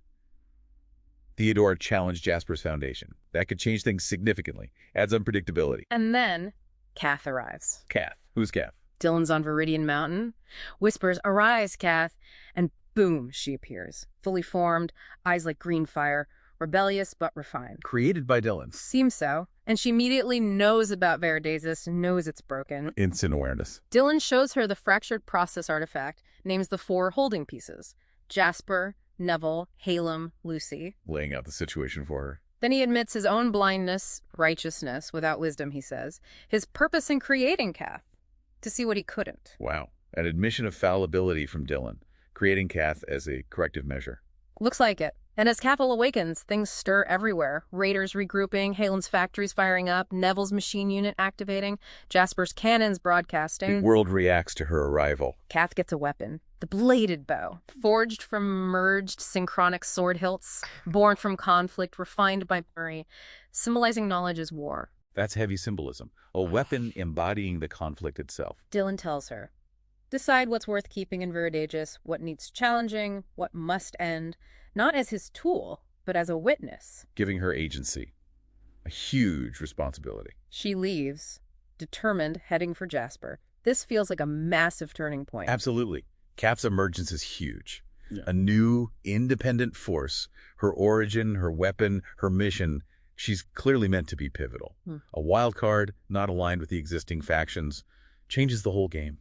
Theodora challenged Jasper's foundation. That could change things significantly. Adds unpredictability. And then Kath arrives. Kath. Who's Kath? Dylan's on Viridian Mountain. Whispers, "Arise, Kath." And boom, she appears. Fully formed, eyes like green fire. Rebellious but refined. Created by Dylan. Seems so. And she immediately knows about Viridasis, knows it's broken. Instant awareness. Dylan shows her the fractured process artifact, names the 4 holding pieces. Jasper, Neville, Halem, Lucy. Laying out the situation for her. Then he admits his own blindness, righteousness, without wisdom, he says. His purpose in creating Kath, to see what he couldn't. Wow. An admission of fallibility from Dylan. Creating Kath as a corrective measure. Looks like it. And as Cathal awakens, things stir everywhere. Raiders regrouping, Halen's factories firing up, Neville's machine unit activating, Jasper's cannons broadcasting. The world reacts to her arrival. Kath gets a weapon. The bladed bow, forged from merged synchronic sword hilts, born from conflict, refined by memory, symbolizing knowledge is war. That's heavy symbolism. A weapon embodying the conflict itself. Dylan tells her, decide what's worth keeping in Viridagus, what needs challenging, what must end, not as his tool, but as a witness. Giving her agency. A huge responsibility. She leaves, determined, heading for Jasper. This feels like a massive turning point. Absolutely. Kath's emergence is huge. Yeah. A new, independent force. Her origin, her weapon, her mission. She's clearly meant to be pivotal. A wild card, not aligned with the existing factions, changes the whole game.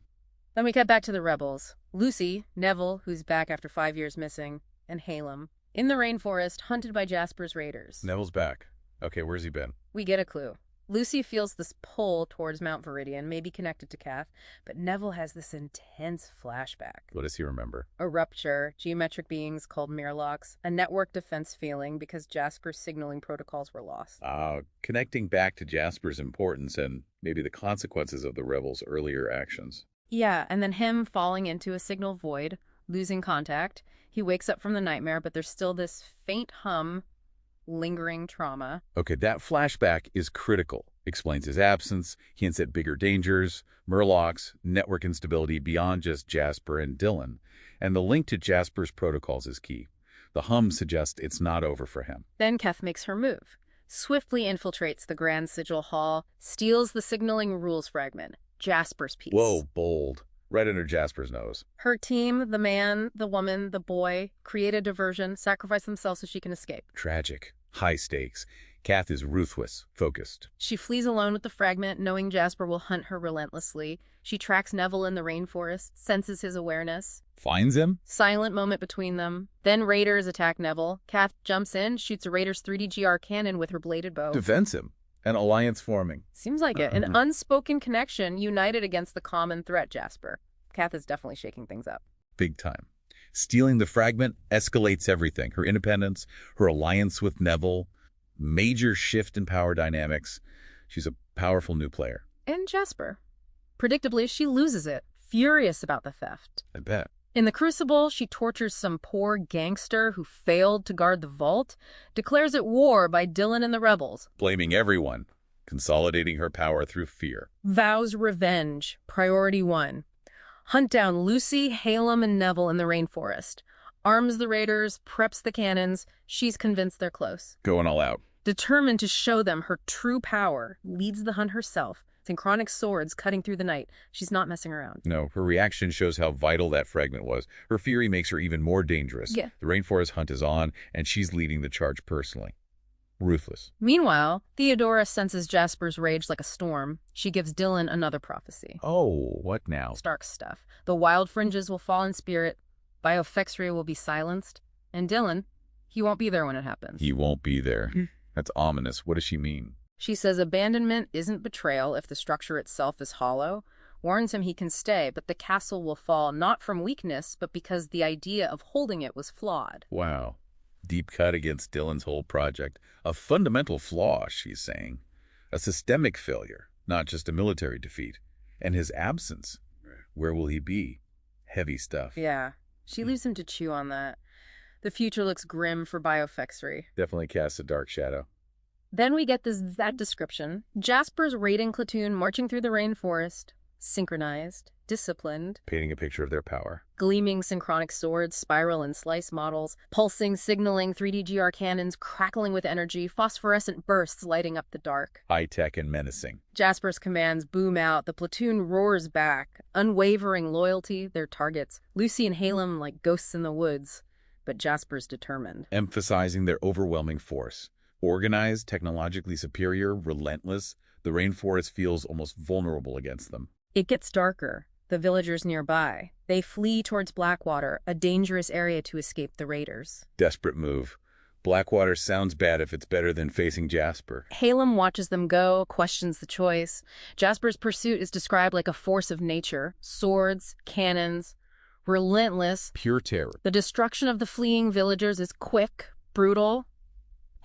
Then we cut back to the rebels. Lucy, Neville, who's back after 5 years missing, and Halem, in the rainforest, hunted by Jasper's raiders. Neville's back. Okay, where's he been? We get a clue. Lucy feels this pull towards Mount Viridian, maybe connected to Kath, but Neville has this intense flashback. What does he remember? A rupture, geometric beings called Mirlocks, a network defense failing because Jasper's signaling protocols were lost. Connecting back to Jasper's importance and maybe the consequences of the rebels' earlier actions. Yeah, and then him falling into a signal void, losing contact. He wakes up from the nightmare, but there's still this faint hum, lingering trauma. Okay, that flashback is critical. Explains his absence, hints at bigger dangers, Murlocs, network instability beyond just Jasper and Dylan. And the link to Jasper's protocols is key. The hum suggests it's not over for him. Then Kath makes her move. Swiftly infiltrates the Grand Sigil Hall, steals the signaling rules fragment, Jasper's piece. Whoa, bold. Right under Jasper's nose. Her team, the man, the woman, the boy, create a diversion, sacrifice themselves so she can escape. Tragic. High stakes. Kath is ruthless, focused. She flees alone with the fragment, knowing Jasper will hunt her relentlessly. She tracks Neville in the rainforest, senses his awareness. Finds him? Silent moment between them. Then raiders attack Neville. Kath jumps in, shoots a raider's 3D-GR cannon with her bladed bow. Defends him. An alliance forming. Seems like it. An unspoken connection united against the common threat, Jasper. Kath is definitely shaking things up. Big time. Stealing the fragment escalates everything. Her independence, her alliance with Neville, major shift in power dynamics. She's a powerful new player. And Jasper. Predictably, she loses it, furious about the theft. I bet. In the Crucible, she tortures some poor gangster who failed to guard the vault, declares it war by Dylan and the rebels. Blaming everyone, consolidating her power through fear. Vows revenge, priority 1. Hunt down Lucy, Halem, and Neville in the rainforest. Arms the raiders, preps the cannons. She's convinced they're close. Going all out. Determined to show them her true power, leads the hunt herself. Synchronic swords cutting through the night. She's not messing around. No, her reaction shows how vital that fragment was. Her fury makes her even more dangerous. Yeah. The rainforest hunt is on, and she's leading the charge personally. Ruthless. Meanwhile, Theodora senses Jasper's rage like a storm. She gives Dylan another prophecy. Oh, what now? Stark stuff. The wild fringes will fall in spirit. Biophexria will be silenced. And Dylan, he won't be there when it happens. He won't be there. That's ominous. What does she mean? She says abandonment isn't betrayal if the structure itself is hollow. Warns him he can stay, but the castle will fall not from weakness, but because the idea of holding it was flawed. Wow. Deep cut against Dylan's whole project. A fundamental flaw, she's saying. A systemic failure, not just a military defeat. And his absence. Where will he be? Heavy stuff. Yeah. She leaves him to chew on that. The future looks grim for Biophexry. Definitely casts a dark shadow. Then we get that description. Jasper's raiding platoon marching through the rainforest, synchronized, disciplined, Painting a picture of their power. gleaming synchronic swords, spiral and slice models, pulsing, signaling 3D-GR cannons, crackling with energy, phosphorescent bursts lighting up the dark. High-tech and menacing. Jasper's commands boom out, the platoon roars back, unwavering loyalty, their targets. Lucy and Halem like ghosts in the woods, but Jasper's determined. Emphasizing their overwhelming force. Organized, technologically superior, relentless, the rainforest feels almost vulnerable against them. It gets darker. The villagers nearby. They flee towards Blackwater, a dangerous area to escape the raiders. Desperate move. Blackwater sounds bad if it's better than facing Jasper. Halem watches them go, questions the choice. Jasper's pursuit is described like a force of nature. Swords, cannons, relentless. Pure terror. The destruction of the fleeing villagers is quick, brutal.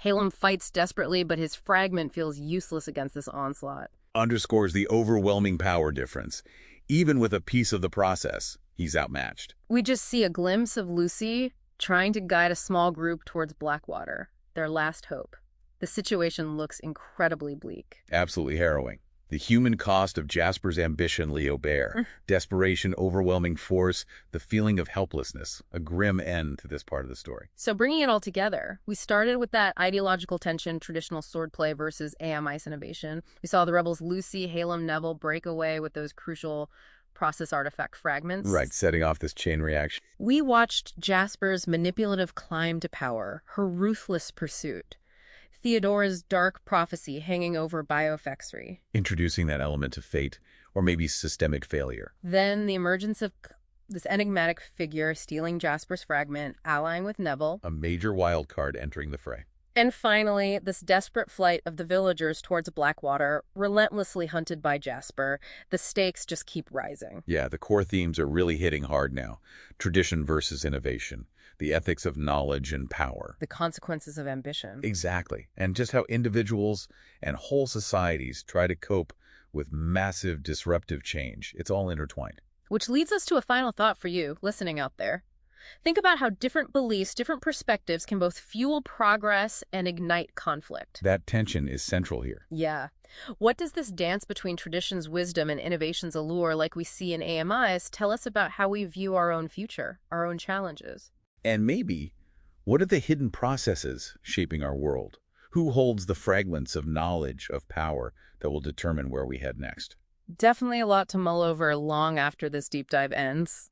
Halem fights desperately, but his fragment feels useless against this onslaught. Underscores the overwhelming power difference. Even with a piece of the process, he's outmatched. We just see a glimpse of Lucy trying to guide a small group towards Blackwater, their last hope. The situation looks incredibly bleak. Absolutely harrowing. The human cost of Jasper's ambition, Leo Bear. Desperation, overwhelming force, the feeling of helplessness. A grim end to this part of the story. So bringing it all together, we started with that ideological tension, traditional swordplay versus AMI's innovation. We saw the rebels Lucy, Halem, Neville break away with those crucial process artifact fragments. Right, setting off this chain reaction. We watched Jasper's manipulative climb to power, her ruthless pursuit. Theodora's dark prophecy hanging over Biophexry. Introducing that element of fate, or maybe systemic failure. Then the emergence of this enigmatic figure stealing Jasper's fragment, allying with Neville. A major wild card entering the fray. And finally, this desperate flight of the villagers towards Blackwater, relentlessly hunted by Jasper. The stakes just keep rising. Yeah, the core themes are really hitting hard now. Tradition versus innovation. The ethics of knowledge and power. The consequences of ambition. Exactly. And just how individuals and whole societies try to cope with massive disruptive change. It's all intertwined. Which leads us to a final thought for you, listening out there. Think about how different beliefs, different perspectives can both fuel progress and ignite conflict. That tension is central here. Yeah. What does this dance between tradition's wisdom and innovation's allure, like we see in AMIs, tell us about how we view our own future, our own challenges? And maybe, what are the hidden processes shaping our world? Who holds the fragments of knowledge, of power, that will determine where we head next? Definitely a lot to mull over long after this deep dive ends.